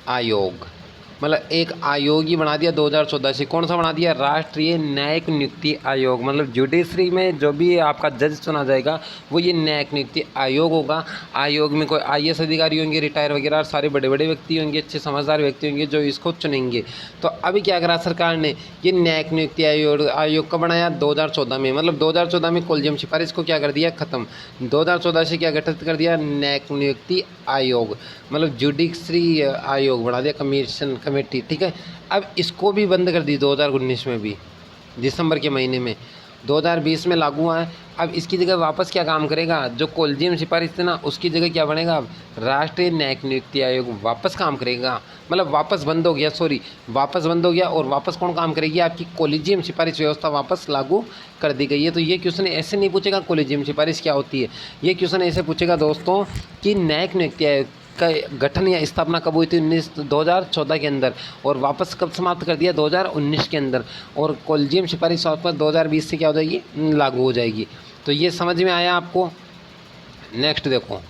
आयोग, मतलब एक आयोग ही बना दिया 2014 से। कौन सा बना दिया, राष्ट्रीय न्यायिक नियुक्ति आयोग। मतलब जुडिशरी में जो भी आपका जज चुना जाएगा वो ये न्यायिक नियुक्ति आयोग होगा। आयोग में कोई IAS अधिकारी होंगे, रिटायर वगैरह, और सारे बड़े बड़े व्यक्ति होंगे, अच्छे समझदार व्यक्ति होंगे जो इसको चुनेंगे। तो अभी क्या करा सरकार ने, ये न्यायिक नियुक्ति आयोग का बनाया 2014 में। मतलब 2014 में कोलिजियम सिफारिश को क्या कर दिया, खत्म। 2014 से क्या गठित कर दिया, न्यायिक नियुक्ति आयोग, मतलब जुडिशरी आयोग बना दिया, कमेटी, ठीक है। अब इसको भी बंद कर दी 2019 में भी, दिसंबर के महीने में। 2020 में लागू हुआ है। अब इसकी जगह वापस क्या काम करेगा, जो कोलिजियम सिफारिश थे ना उसकी जगह क्या बनेगा, अब राष्ट्रीय न्यायिक नियुक्ति आयोग वापस काम करेगा। मतलब वापस बंद हो गया, वापस बंद हो गया, और वापस कौन काम करेगी, आपकी कोलिजियम सिफारिश व्यवस्था वापस लागू कर दी गई है। तो ये क्वेश्चन ऐसे नहीं पूछेगा कोलिजियम सिफारिश क्या होती है, ये क्वेश्चन ऐसे पूछेगा दोस्तों कि न्यायिक नियुक्ति आयोग का गठन या स्थापना कब हुई थी, 2014 के अंदर, और वापस कब समाप्त कर दिया, 2019 के अंदर। और कोलिजियम सिफारिश वापस 2020 से क्या हो जाएगी, लागू हो जाएगी। तो ये समझ में आया आपको। नेक्स्ट देखो,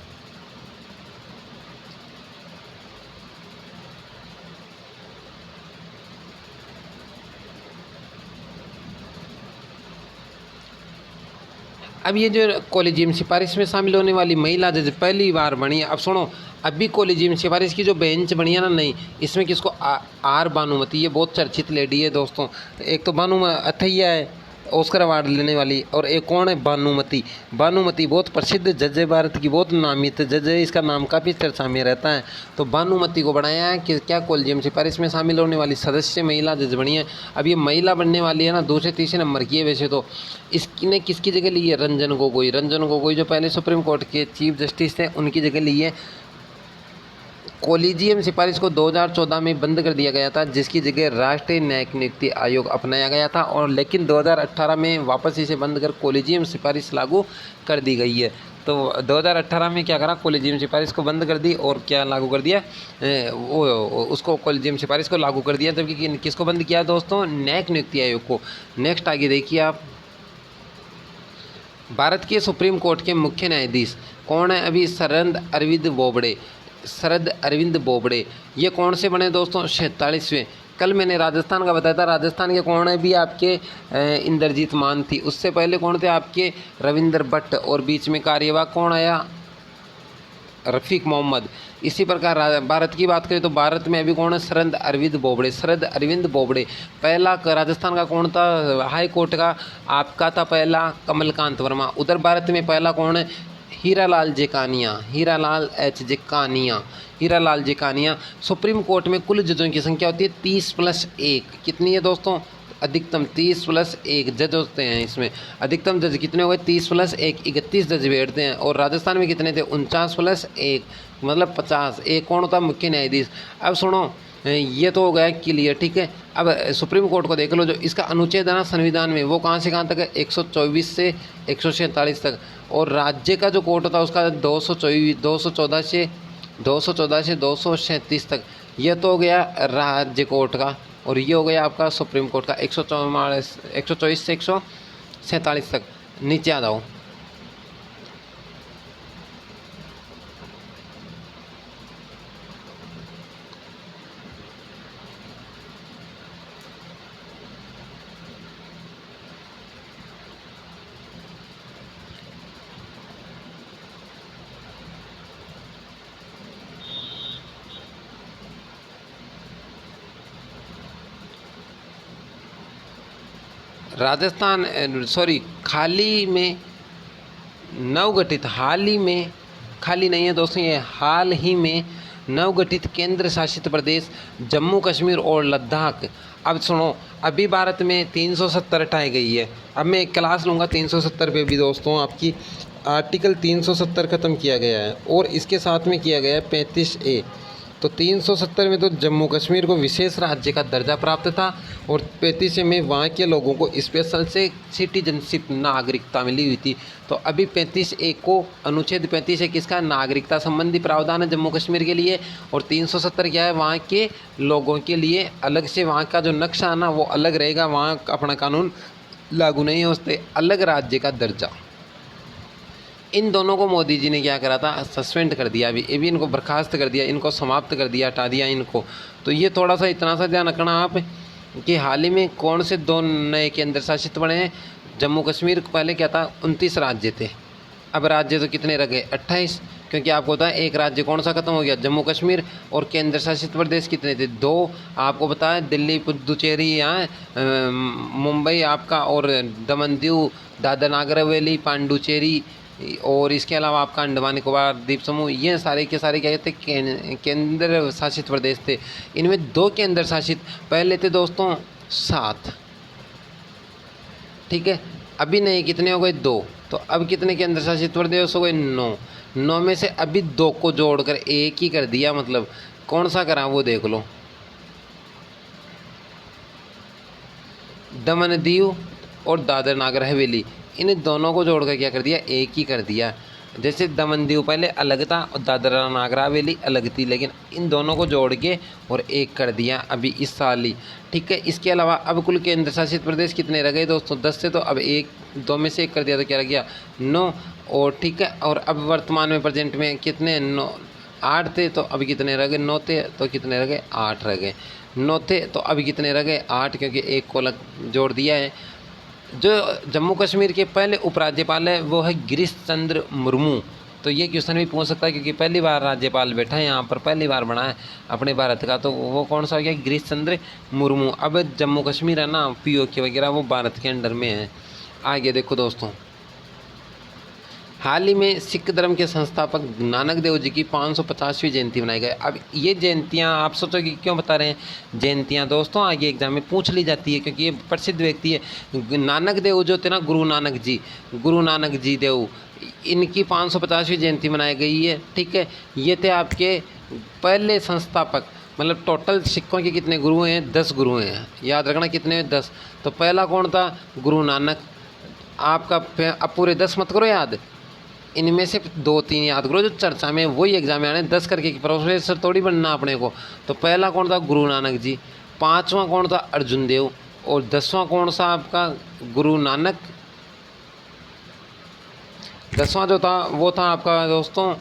अब ये जो कोलिजियम सिफारिश में शामिल होने वाली महिला जज पहली बार बनी है। अब सुनो, अभी कोलिजियम सिफारिश की जो बेंच बनी है ना नई, इसमें किसको, आर भानुमति, ये बहुत चर्चित लेडी है दोस्तों। एक तो अथैया है, ऑस्कर अवार्ड लेने वाली, और एक कौन है, भानुमति बहुत प्रसिद्ध जज है, भारत की बहुत नामित जज है, इसका नाम काफ़ी चर्चा में रहता है। तो भानुमति को बनाया है कि क्या, कोलिजियम सिफारिश में शामिल होने वाली सदस्य महिला जज बनी है। अब ये महिला बनने वाली है ना, दूसरे तीसरे नंबर की है वैसे तो। इसने किसकी जगह ली है, रंजन गोगोई जो पहले सुप्रीम कोर्ट के चीफ जस्टिस थे, उनकी जगह ली है। कोलिजियम सिफारिश को 2014 में बंद कर दिया गया था, जिसकी जगह राष्ट्रीय न्यायिक नियुक्ति आयोग अपनाया गया था, और लेकिन 2018 में वापस इसे बंद कर कोलिजियम सिफारिश लागू कर दी गई है। तो 2018 में क्या करा, कोलिजियम सिफारिश को बंद कर दी और क्या लागू कर दिया, उसको कोलिजियम सिफारिश को लागू कर दिया। जबकि किसको बंद किया दोस्तों, न्यायिक नियुक्ति आयोग को। नेक्स्ट आगे देखिए आप, भारत के सुप्रीम कोर्ट के मुख्य न्यायाधीश कौन है अभी, शरद अरविंद बोबड़े। ये कौन से बने दोस्तों, 47वें। कल मैंने राजस्थान का बताया था, राजस्थान के कौन है भी आपके, इंद्रजीत मान थी। उससे पहले कौन थे आपके, रविंद्र भट्ट, और बीच में कार्यवाहक कौन आया, रफ़ीक मोहम्मद। इसी प्रकार भारत की बात करें तो भारत में अभी कौन है, शरद अरविंद बोबड़े। पहला राजस्थान का कौन था, हाई कोर्ट का आपका था पहला कमलकांत वर्मा। उधर भारत में पहला कौन है, हीरालाल जेकानिया। सुप्रीम कोर्ट में कुल जजों की संख्या होती है 30+1। कितनी है दोस्तों, अधिकतम 30 प्लस 1 जज होते हैं। इसमें अधिकतम जज कितने हो गए? 30 प्लस 1 31 जज बैठते हैं। और राजस्थान में कितने थे? 49 प्लस 1 मतलब 50। एक कौन होता? मुख्य न्यायाधीश। अब सुनो, ये तो हो गया क्लियर, ठीक है। अब सुप्रीम कोर्ट को देख लो, जो इसका अनुच्छेद है ना संविधान में, वो कहाँ से कहाँ तक है? 124 से 147 तक। और राज्य का जो कोर्ट होता है उसका 214 से 237 तक। यह तो हो गया राज्य कोर्ट का, और ये हो गया आपका सुप्रीम कोर्ट का 124 से 147 तक। नीचे आ जाओ। राजस्थान सॉरी खाली में नवगठित, हाल ही में, खाली नहीं है दोस्तों, ये हाल ही में नवगठित केंद्र शासित प्रदेश जम्मू कश्मीर और लद्दाख। अब सुनो, अभी भारत में 370 हटाई गई है। अब मैं एक क्लास लूँगा 370 पे भी दोस्तों। आपकी आर्टिकल 370 ख़त्म किया गया है और इसके साथ में किया गया है 35A। तो 370 में तो जम्मू कश्मीर को विशेष राज्य का दर्जा प्राप्त था, और 35 में वहाँ के लोगों को स्पेशल से सिटीजनशिप नागरिकता मिली हुई थी। तो अभी 35A को, अनुच्छेद 35 है किसका? नागरिकता संबंधी प्रावधान है जम्मू कश्मीर के लिए। और 370 क्या है? वहाँ के लोगों के लिए अलग से, वहाँ का जो नक्शा है ना वो अलग रहेगा, वहाँ अपना कानून लागू नहीं है, उससे अलग राज्य का दर्जा। इन दोनों को मोदी जी ने क्या करा था? सस्पेंड कर दिया। अभी ये भी इनको बर्खास्त कर दिया, इनको समाप्त कर दिया, हटा दिया इनको। तो ये थोड़ा सा इतना सा ध्यान रखना आप कि हाल ही में कौन से 2 नए केंद्र शासित बने हैं। जम्मू कश्मीर पहले क्या था? 29 राज्य थे। अब राज्य तो कितने रह गए? 28, क्योंकि आपको पता है एक राज्य कौन सा खत्म हो गया? जम्मू कश्मीर। और केंद्र शासित प्रदेश कितने थे? 2। आपको पता है दिल्ली, पुदुचेरी, यहाँ मुंबई आपका, और दमन दीव, दादर नागर हवेली, पांडुचेरी, और इसके अलावा आपका अंडमान निकोबार द्वीप समूह। ये सारे के सारे क्या कहते हैं? केंद्र शासित प्रदेश थे। इनमें 2 केंद्र शासित पहले थे दोस्तों 7, ठीक है। अभी नहीं, कितने हो गए? 2। तो अब कितने केंद्र शासित प्रदेश हो गए? 9। 9 में से अभी 2 को जोड़कर 1 ही कर दिया। मतलब कौन सा करा वो देख लो। दमन दीव और दादर नागर हवेली, इन दोनों को जोड़कर क्या कर दिया? 1 ही कर दिया। जैसे दमन दीव पहले अलग था और दादर नागर हवेली अलग थी, लेकिन इन दोनों को जोड़ के और 1 कर दिया अभी इस साल ही, ठीक है। इसके अलावा अब कुल केंद्र शासित प्रदेश कितने रह गए दोस्तों? 10 से, तो अब 2 में से 1 कर दिया तो क्या रह गया? 9। और ठीक है, और अब वर्तमान में प्रेजेंट में कितने? 9, 8 थे, तो अभी कितने रह गए? 9 थे, तो कितने रह गए? 8 रह गए। 9 थे, तो अभी कितने रह गए? 8, क्योंकि 1 को अलग जोड़ दिया है। जो जम्मू कश्मीर के पहले उपराज्यपाल है वो है गिरीश चंद्र मुर्मू। तो ये क्वेश्चन भी पूछ सकता है, क्योंकि पहली बार राज्यपाल बैठा है यहाँ पर, पहली बार बना है अपने भारत का। तो वो कौन सा हो गया? गिरीश चंद्र मुर्मू। अब जम्मू कश्मीर है ना, POK वगैरह, वो भारत के अंडर में है। आगे देखो दोस्तों, हाल ही में सिख धर्म के संस्थापक नानक देव जी की 550वीं जयंती मनाई गई। अब ये जयंतियाँ आप सोचोगे क्यों बता रहे हैं जयंतियाँ दोस्तों? आगे एग्जाम में पूछ ली जाती है, क्योंकि ये प्रसिद्ध व्यक्ति है। नानक देव जो थे ना, गुरु नानक जी देव, इनकी 550वीं जयंती मनाई गई है, ठीक है। ये थे आपके पहले संस्थापक। मतलब टोटल सिखों के कितने गुरु हैं? 10 गुरु हैं, याद रखना कितने? 10। तो पहला कौन था? गुरु नानक। आपका अब पूरे 10 मत करो याद, इनमें से 2-3 याद करो जो चर्चा में, वही एग्जाम में आने। 10 करके प्रोफेसर थोड़ी बनना अपने को। तो पहला कौन था? गुरु नानक जी। 5वां कौन था? अर्जुन देव। और 10वां कौन सा आपका? गुरु नानक। 10वां जो था वो था आपका दोस्तों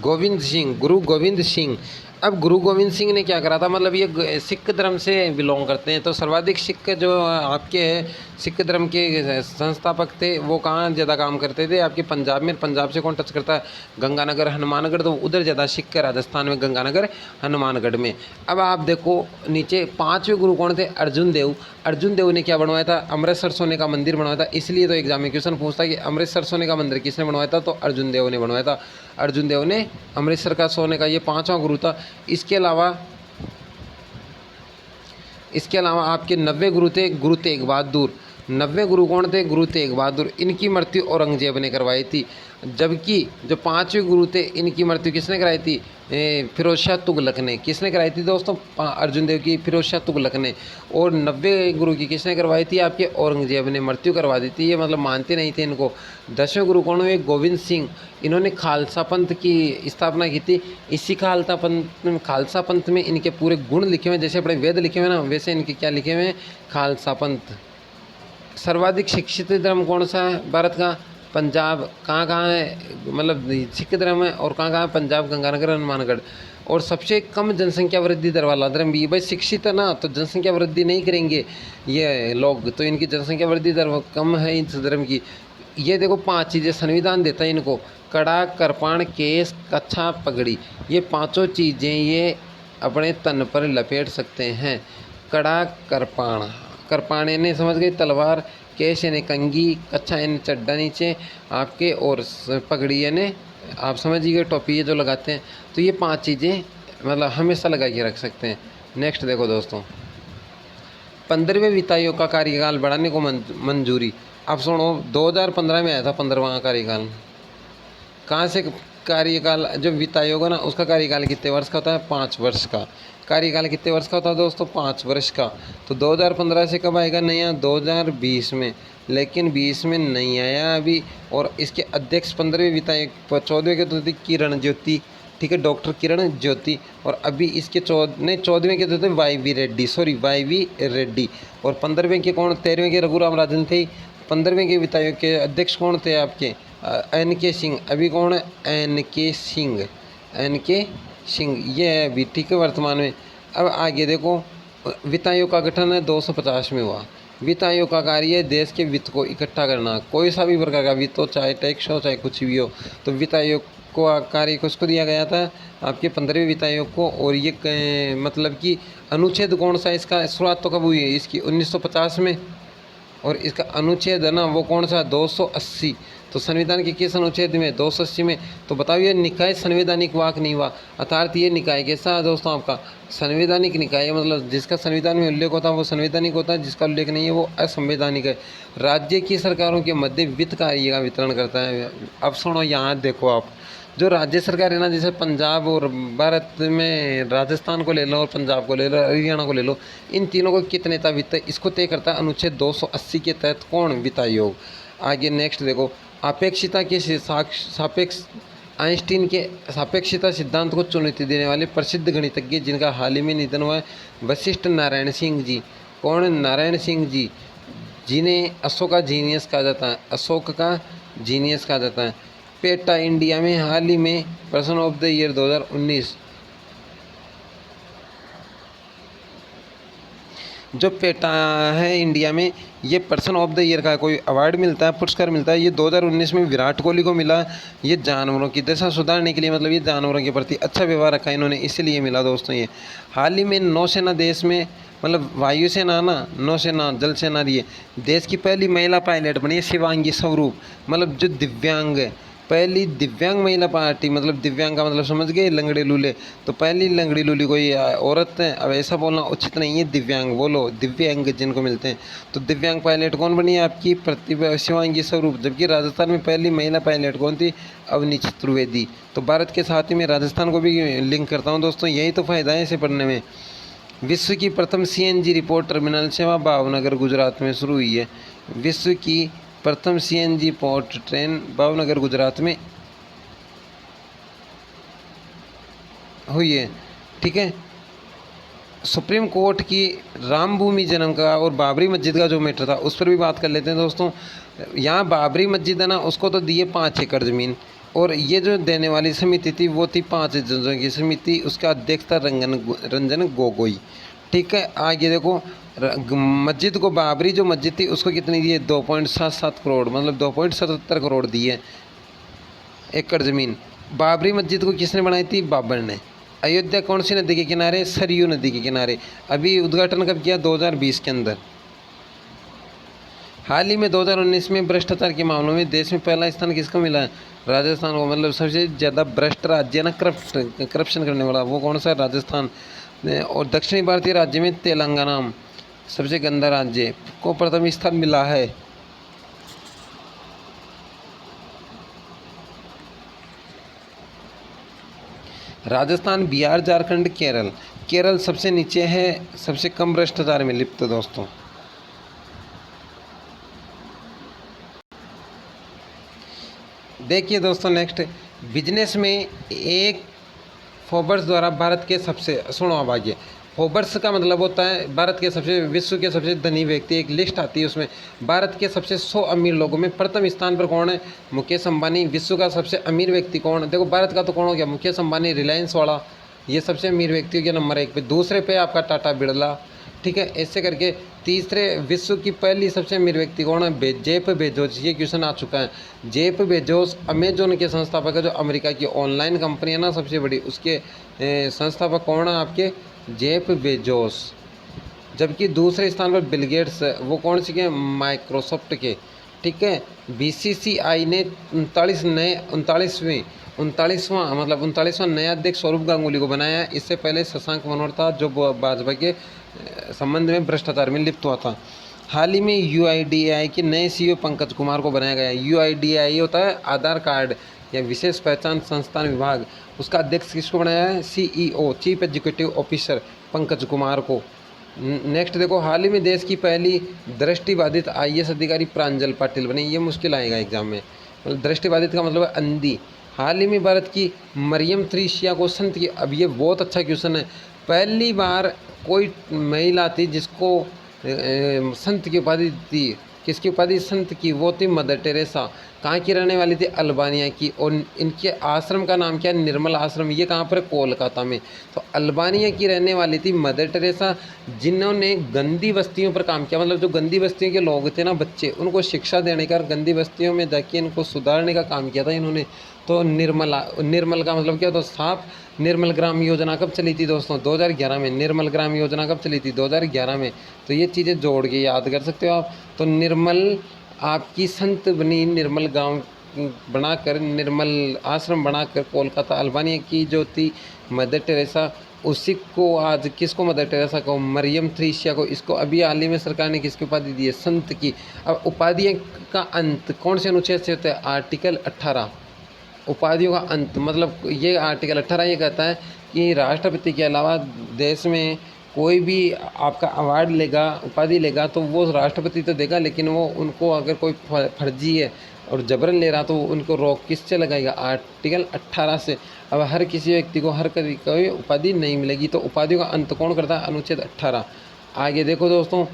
गोविंद सिंह, गुरु गोविंद सिंह। अब गुरु गोविंद सिंह ने क्या करा था? मतलब ये सिख धर्म से बिलोंग करते हैं। तो सर्वाधिक सिख जो आपके सिख धर्म के संस्थापक थे वो कहाँ ज़्यादा काम करते थे? आपके पंजाब में। पंजाब से कौन टच करता है? गंगानगर, हनुमानगढ़, तो उधर ज़्यादा सिख है, राजस्थान में गंगानगर, हनुमानगढ़ में। अब आप देखो नीचे 5वें गुरु कौन थे? अर्जुन देव। अर्जुन देव ने क्या बनवाया था? अमृतसर सोने का मंदिर बनवाया था। इसलिए तो एग्जाम में क्वेश्चन पूछता है कि अमृतसर सोने का मंदिर किसने बनवाया था? तो अर्जुन देव ने बनवाया था। अर्जुन देव ने अमृतसर का सोने का, ये 5वां गुरु था। इसके अलावा इसके अलावा आपके 90 गुरु थे, गुरु तेग बहादुर। 90 गुरु कौन थे? गुरु तेग बहादुर। इनकी मृत्यु औरंगजेब ने करवाई थी। जबकि जो 5वें गुरु थे, इनकी मृत्यु किसने कराई थी? फिरोज शाह तुगलक ने। किसने कराई थी दोस्तों? अर्जुन देव की फिरोज शाह तुगलक ने। और 90 गुरु की किसने करवाई थी? आपके औरंगजेब ने मृत्यु करवा दी थी। ये मतलब मानते नहीं थे इनको। 10वें गुरु कौन हुए? गोविंद सिंह। इन्होंने खालसा पंथ की स्थापना की थी। इसी खालसा पंथ में इनके पूरे गुण लिखे हुए हैं। जैसे अपने वेद लिखे हुए ना, वैसे इनके क्या लिखे हुए हैं? खालसा पंथ। सर्वाधिक शिक्षित धर्म कौन सा है भारत का? पंजाब। कहाँ है? मतलब सिख धर्म है। और कहाँ है? पंजाब, गंगानगर, हनुमानगढ़। और सबसे कम जनसंख्या वृद्धि दर वाला धर्म भी। भाई शिक्षित है ना, तो जनसंख्या वृद्धि नहीं करेंगे ये लोग, तो इनकी जनसंख्या वृद्धि दर कम है इस धर्म की। ये देखो 5 चीज़ें संविधान देता है इनको: कड़ा, कृपाण, केस, कच्छा, पगड़ी। ये 5 चीज़ें ये अपने तन पर लपेट सकते हैं। कड़ा, कृपाण, कृपाण यानी समझ गए तलवार, केश यानी कंघी, कच्छा यानी चड्डा नीचे आपके, और पगड़ी यानी आप समझिए टोपी ये जो लगाते हैं। तो ये 5 चीज़ें मतलब हमेशा लगा के रख सकते हैं। नेक्स्ट देखो दोस्तों, 15वें वित्त आयोग का कार्यकाल बढ़ाने को मंजूरी। अब सुनो, 2015 में आया था 15वां कार्यकाल। कहाँ से कार्यकाल? जो वित्त आयोग है ना, उसका कार्यकाल कितने वर्ष का होता है? 5 वर्ष का। कार्यकाल कितने वर्ष का होता है दोस्तों? 5 वर्ष का। तो 2015 से कब आएगा नया? 2020 में। लेकिन 20 में नहीं आया अभी। और इसके अध्यक्ष 15वें वित्त आयोग 14वें के तो थे किरण ज्योति, ठीक है, डॉक्टर किरण ज्योति। और अभी इसके 14वें के तो थे वाई.वी. रेड्डी। और 15वें के कौन? 13वें के रघुराम राजन थे। 15वें के वित्त आयोग के अध्यक्ष कौन थे आपके? एन.के. सिंह। अभी कौन है? एन.के. सिंह ये है अभी, ठीक है, वर्तमान में। अब आगे देखो, वित्त आयोग का गठन है 250 में हुआ। वित्त आयोग का कार्य है देश के वित्त को इकट्ठा करना। कोई सा भी प्रकार का वित्त हो, चाहे टैक्स हो, चाहे कुछ भी हो, तो वित्त आयोग को कार्य किसको दिया गया था? आपके 15वें वित्त आयोग को। और ये मतलब कि अनुच्छेद कौन सा इसका? शुरुआत तो कब हुई है इसकी? 1950 में। और इसका अनुच्छेद है ना वो कौन सा? 280। तो संविधान के किस अनुच्छेद में? 280 में। तो बताओ ये निकाय संवैधानिक वाक नहीं हुआ। अर्थात ये निकाय कैसा है दोस्तों? आपका संवैधानिक निकाय है। मतलब जिसका संविधान में उल्लेख होता है वो संवैधानिक होता है, जिसका उल्लेख नहीं है वो असंवैधानिक है। राज्य की सरकारों के मध्य वित्त कार्य का वितरण करता है। अब सुनो, यहाँ देखो आप, जो राज्य सरकार है ना, जैसे पंजाब और भारत में राजस्थान को ले लो और पंजाब को ले लो, हरियाणा को ले लो, इन तीनों को कितने का वित्त है इसको तय करता है अनुच्छेद 280 के तहत कौन? वित्त आयोग। आगे नेक्स्ट देखो, अपेक्षिता के सापेक्ष आइंस्टीन के सापेक्षता सिद्धांत को चुनौती देने वाले प्रसिद्ध गणितज्ञ जिनका हाल ही में निधन हुआ है, वशिष्ठ नारायण सिंह जी। कौन? नारायण सिंह जी, जिन्हें अशोक का जीनियस कहा जाता है। अशोक का जीनियस कहा जाता है। पेटा इंडिया में हाल ही में पर्सन ऑफ द ईयर 2019, जो पेटा है इंडिया में, ये पर्सन ऑफ द ईयर का कोई अवार्ड मिलता है, पुरस्कार मिलता है। ये 2019 में विराट कोहली को मिला। ये जानवरों की दशा सुधारने के लिए, मतलब ये जानवरों के प्रति अच्छा व्यवहार रखा इन्होंने, इसीलिए मिला दोस्तों ये। हाल ही में नौसेना देश में, मतलब वायुसेना ना, नौसेना, जल सेना, ये देश की पहली महिला पायलट बनी है शिवांगी स्वरूप। मतलब जो दिव्यांग है, पहली दिव्यांग महिला पार्टी, मतलब दिव्यांग का मतलब समझ गए, लंगड़े लूले। तो पहली लंगड़ी लूली कोई औरत है। अब ऐसा बोलना उचित नहीं है, दिव्यांग बोलो, दिव्यांग जिनको मिलते हैं। तो दिव्यांग पायलट कौन बनी है आपकी? प्रतिभा शिवांगी स्वरूप। जबकि राजस्थान में पहली महिला पायलट कौन थी? अवनी चतुर्वेदी। तो भारत के साथ ही मैं राजस्थान को भी लिंक करता हूँ दोस्तों, यही तो फ़ायदा है इसे पढ़ने में। विश्व की प्रथम CNG रिपोर्ट टर्मिनल सेवा भावनगर गुजरात में शुरू हुई है। विश्व की प्रथम CNG port train Bhavnagar Gujarat में हुई है, ठीक है। सुप्रीम कोर्ट की राम भूमि जन्म का और बाबरी मस्जिद का जो मैटर था उस पर भी बात कर लेते हैं दोस्तों। यहाँ बाबरी मस्जिद है ना, उसको तो दिए 5 एकड़ ज़मीन, और ये जो देने वाली समिति थी वो थी 5 जजों की समिति। उसका अध्यक्ष था रंजन गोगोई, ठीक है। आगे देखो, मस्जिद को, बाबरी जो मस्जिद थी उसको कितनी दी है? 2.77 करोड़, मतलब 2.77 करोड़ दी है एकड़ ज़मीन। बाबरी मस्जिद को किसने बनाई थी? बाबर ने। अयोध्या कौन सी नदी के किनारे? सरयू नदी के किनारे। अभी उद्घाटन कब किया? 2020 के अंदर। हाल ही में 2019 में भ्रष्टाचार के मामलों में देश में पहला स्थान किसको मिला है? राजस्थान को। मतलब सबसे ज़्यादा भ्रष्ट राज्य ना, करप्शन करने वाला, वो कौन सा? राजस्थान। और दक्षिणी भारतीय राज्य में तेलंगाना सबसे गंदा राज्य को प्रथम स्थान मिला है। राजस्थान, बिहार, झारखंड, केरल। केरल सबसे नीचे है, सबसे कम भ्रष्टाचार में लिप्त दोस्तों। देखिए दोस्तों नेक्स्ट, बिजनेस में एक फोर्ब्स द्वारा भारत के सबसे, सुनो अब आगे, फोर्ब्स का मतलब होता है भारत के सबसे, विश्व के सबसे धनी व्यक्ति, एक लिस्ट आती है उसमें भारत के सबसे 100 अमीर लोगों में प्रथम स्थान पर कौन है? मुकेश अंबानी। विश्व का सबसे अमीर व्यक्ति कौन? देखो भारत का तो कौन हो गया? मुकेश अंबानी, रिलायंस वाला, ये सबसे अमीर व्यक्ति हो गया नंबर 1 पे। दूसरे पे आपका टाटा बिरला, ठीक है, ऐसे करके। तीसरे, विश्व की पहली सबसे अमीर व्यक्ति कौन है? Jeff Bezos. ये क्वेश्चन आ चुका है। जेफ बेजोस अमेजोन के संस्थापक है, जो अमेरिका की ऑनलाइन कंपनी है ना सबसे बड़ी, उसके संस्थापक कौन है आपके? Jeff Bezos. जबकि दूसरे स्थान पर बिल गेट्स, वो कौन सी के? माइक्रोसॉफ्ट के, ठीक है। बीसीसीआई ने 39वां नया अध्यक्ष सौरभ गांगुली को बनाया है। इससे पहले शशांक मनोहर था, जो भाजपा के संबंध में भ्रष्टाचार में लिप्त हुआ था। हाल ही में यूआईडीएआई के नए सीईओ पंकज कुमार को बनाया गया है। यूआईडीएआई होता है आधार कार्ड या विशेष पहचान संस्थान विभाग, उसका अध्यक्ष किसको बनाया है? CEO, chief executive officer, Pankaj Kumar को। नेक्स्ट देखो, हाल ही में देश की पहली दृष्टिबाधित आईएएस अधिकारी प्रांजल पाटिल बनी। ये मुश्किल आएगा एग्जाम में, मतलब दृष्टिबाधित का मतलब है अंधी। हाल ही में भारत की मरियम थ्रेसिया को संत की, अब ये बहुत अच्छा क्वेश्चन है, पहली बार कोई महिला थी जिसको संत की उपाधि दी। किसकी उपाधि? संत की। वो थी मदर टेरेसा। कहाँ की रहने वाली थी? अल्बानिया की। और इनके आश्रम का नाम क्या है? निर्मल आश्रम। ये कहाँ पर? कोलकाता में। तो अल्बानिया की रहने वाली थी मदर टेरेसा, जिन्होंने गंदी बस्तियों पर काम किया। मतलब जो गंदी बस्तियों के लोग थे ना, बच्चे, उनको शिक्षा देने का, गंदी बस्तियों में जाके इनको सुधारने का काम किया था इन्होंने। तो निर्मल का मतलब क्या होता? साफ। निर्मल ग्राम योजना कब चली थी दोस्तों? 2011 में। निर्मल ग्राम योजना कब चली थी? 2011 में। तो ये चीज़ें जोड़ के याद कर सकते हो आप। तो निर्मल आपकी संत बनी, निर्मल गांव बनाकर, निर्मल आश्रम बनाकर कोलकाता। अल्बानिया की जो थी मदर टेरेसा, उसी को आज किसको? मदर टेरेसा को, मरियम थ्रेसिया को, इसको अभी हाल ही में सरकार ने किसकी उपाधि दी है? संत की। अब उपाधियों का अंत कौन से अनुच्छेद से होता है? आर्टिकल 18। उपाधियों का अंत मतलब ये आर्टिकल 18 ये कहता है कि राष्ट्रपति के अलावा देश में कोई भी आपका अवार्ड लेगा, उपाधि लेगा, तो वो राष्ट्रपति तो देगा, लेकिन वो उनको अगर कोई फर्जी है और जबरन ले रहा तो उनको रोक किससे लगाएगा? आर्टिकल 18 से। अब हर किसी व्यक्ति को हर कोई उपाधि नहीं मिलेगी। तो उपाधियों का अंत कौन करता है? अनुच्छेद 18। आगे देखो दोस्तों,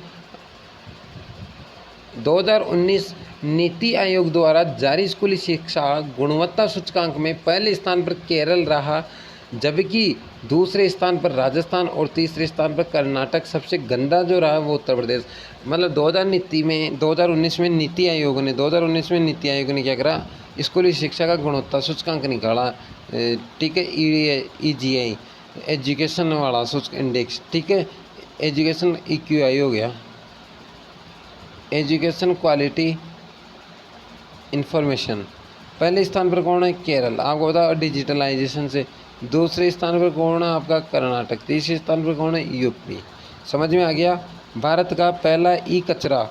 2019 नीति आयोग द्वारा जारी स्कूली शिक्षा गुणवत्ता सूचकांक में पहले स्थान पर केरल रहा, जबकि दूसरे स्थान पर राजस्थान और तीसरे स्थान पर कर्नाटक। सबसे गंदा जो रहा वो उत्तर प्रदेश। मतलब 2019 में नीति आयोग ने क्या करा? स्कूली शिक्षा का गुणवत्ता सूचकांक निकाला, ठीक है। EGI, एजुकेशन वाला सूचकांक इंडेक्स, ठीक है। एजुकेशन EQI हो गया, एजुकेशन क्वालिटी इंफॉर्मेशन। पहले स्थान पर कौन है? केरल, आपको बता डिजिटलाइजेशन से। दूसरे स्थान पर कौन है? आपका कर्नाटक। तीसरे स्थान पर कौन है? यूपी। समझ में आ गया? भारत का पहला ई कचरा,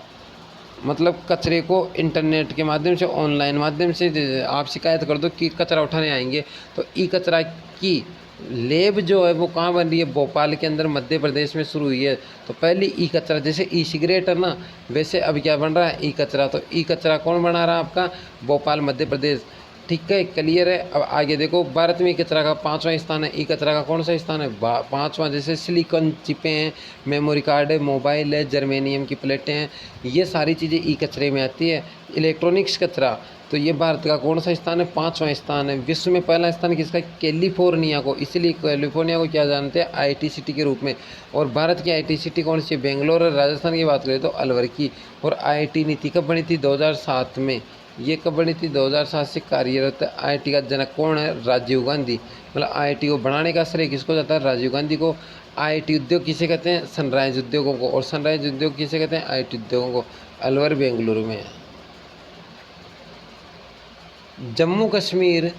मतलब कचरे को इंटरनेट के माध्यम से, ऑनलाइन माध्यम से आप शिकायत कर दो कि कचरा उठाने आएंगे, तो ई कचरा की लैब जो है वो कहाँ बन रही है? भोपाल के अंदर, मध्य प्रदेश में शुरू हुई है। तो पहली ई कचरा, जैसे ई सिगरेट है ना, वैसे अब क्या बन रहा है? ई कचरा। तो ई कचरा कौन बना रहा है? आपका भोपाल, मध्य प्रदेश, ठीक है। क्लियर है? अब आगे देखो, भारत में ई कचरा का 5वां स्थान है। ई कचरा का कौन सा स्थान है? 5वां। जैसे सिलिकॉन चिपें हैं, मेमोरी कार्ड है, मोबाइल है, जर्मेनियम की प्लेटें हैं, ये सारी चीज़ें ई कचरे में आती है। इलेक्ट्रॉनिक्स कचरा, तो ये भारत का कौन सा स्थान है? 5वां स्थान है। विश्व में पहला स्थान किसका? कैलिफोर्निया को। इसलिए कैलिफोर्निया को क्या जानते हैं? IT सिटी के रूप में। और भारत की IT सिटी कौन सी है? बेंगलोर। और राजस्थान की बात करें तो अलवर की। और IT नीति कब बनी थी? 2007 में। ये कब बनी थी? 2007 से कार्यरत। IT का जनक कौन है? राजीव गांधी। मतलब IT को बनाने का श्रेय किसको जाता है? राजीव गांधी को। IT उद्योग किसे कहते हैं? सनराइज उद्योगों को। और सनराइज उद्योग किसे कहते हैं? IT उद्योगों को। अलवर बेंगलुरु में। जम्मू कश्मीर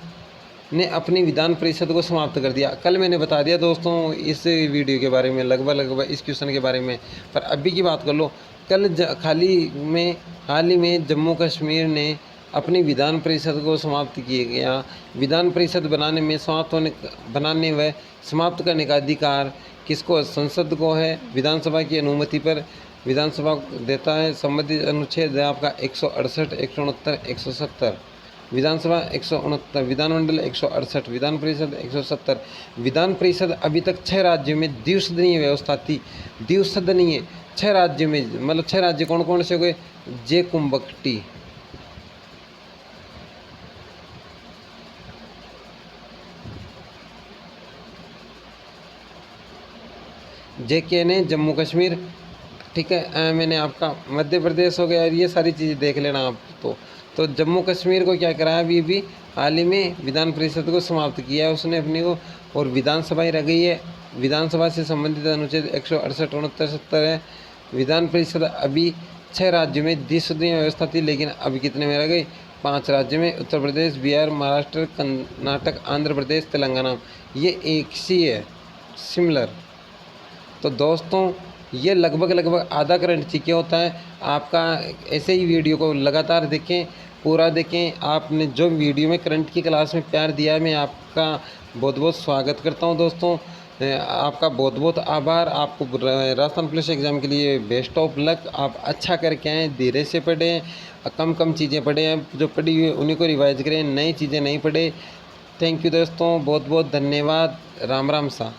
ने अपनी विधान परिषद को समाप्त कर दिया। कल मैंने बता दिया दोस्तों इस वीडियो के बारे में, लगभग इस क्वेश्चन के बारे में, पर अभी की बात कर लो। कल हाल ही में जम्मू कश्मीर ने अपनी विधान परिषद को समाप्त किया गया। विधान परिषद बनाने व समाप्त करने का अधिकार किसको? संसद को है। विधानसभा की अनुमति पर विधानसभा देता है। संबंधित अनुच्छेद है आपका 168, 169, 170। विधानसभा 169, विधानमंडल 168, विधान परिषद 170। विधान परिषद अभी तक 6 राज्यों में द्विसदनीय व्यवस्था थी। द्विसदनीय 6 राज्यों में, मतलब 6 राज्य कौन कौन से हो गए? जे कुंभकटी, जेके ने जम्मू कश्मीर, ठीक है। मैंने आपका मध्य प्रदेश हो गया, ये सारी चीज़ें देख लेना आप। तो जम्मू कश्मीर को क्या करा है? अभी हाल ही में विधान परिषद को समाप्त किया है उसने अपनी को, और विधानसभाएं रह गई है। विधानसभा से संबंधित अनुच्छेद 168, 69, 70 है। विधान परिषद अभी 6 राज्यों में द्विसदनीय व्यवस्था थी, लेकिन अभी कितने में रह गई? 5 राज्यों में, उत्तर प्रदेश, बिहार, महाराष्ट्र, कर्नाटक, आंध्र प्रदेश, तेलंगाना। ये एक सी है, सिमिलर। तो दोस्तों ये लगभग आधा करंट क्या होता है आपका। ऐसे ही वीडियो को लगातार देखें, पूरा देखें। आपने जो वीडियो में करंट की क्लास में प्यार दिया है, मैं आपका बहुत बहुत स्वागत करता हूं दोस्तों। आपका बहुत बहुत आभार। आपको राजस्थान पुलिस एग्ज़ाम के लिए बेस्ट ऑफ लक। आप अच्छा करके आएँ, धीरे से पढ़ें, कम चीज़ें पढ़ें, जो पढ़ी हुई उन्हीं को रिवाइज करें, नई चीज़ें नहीं पढ़ें। थैंक यू दोस्तों, बहुत बहुत धन्यवाद। राम राम सा।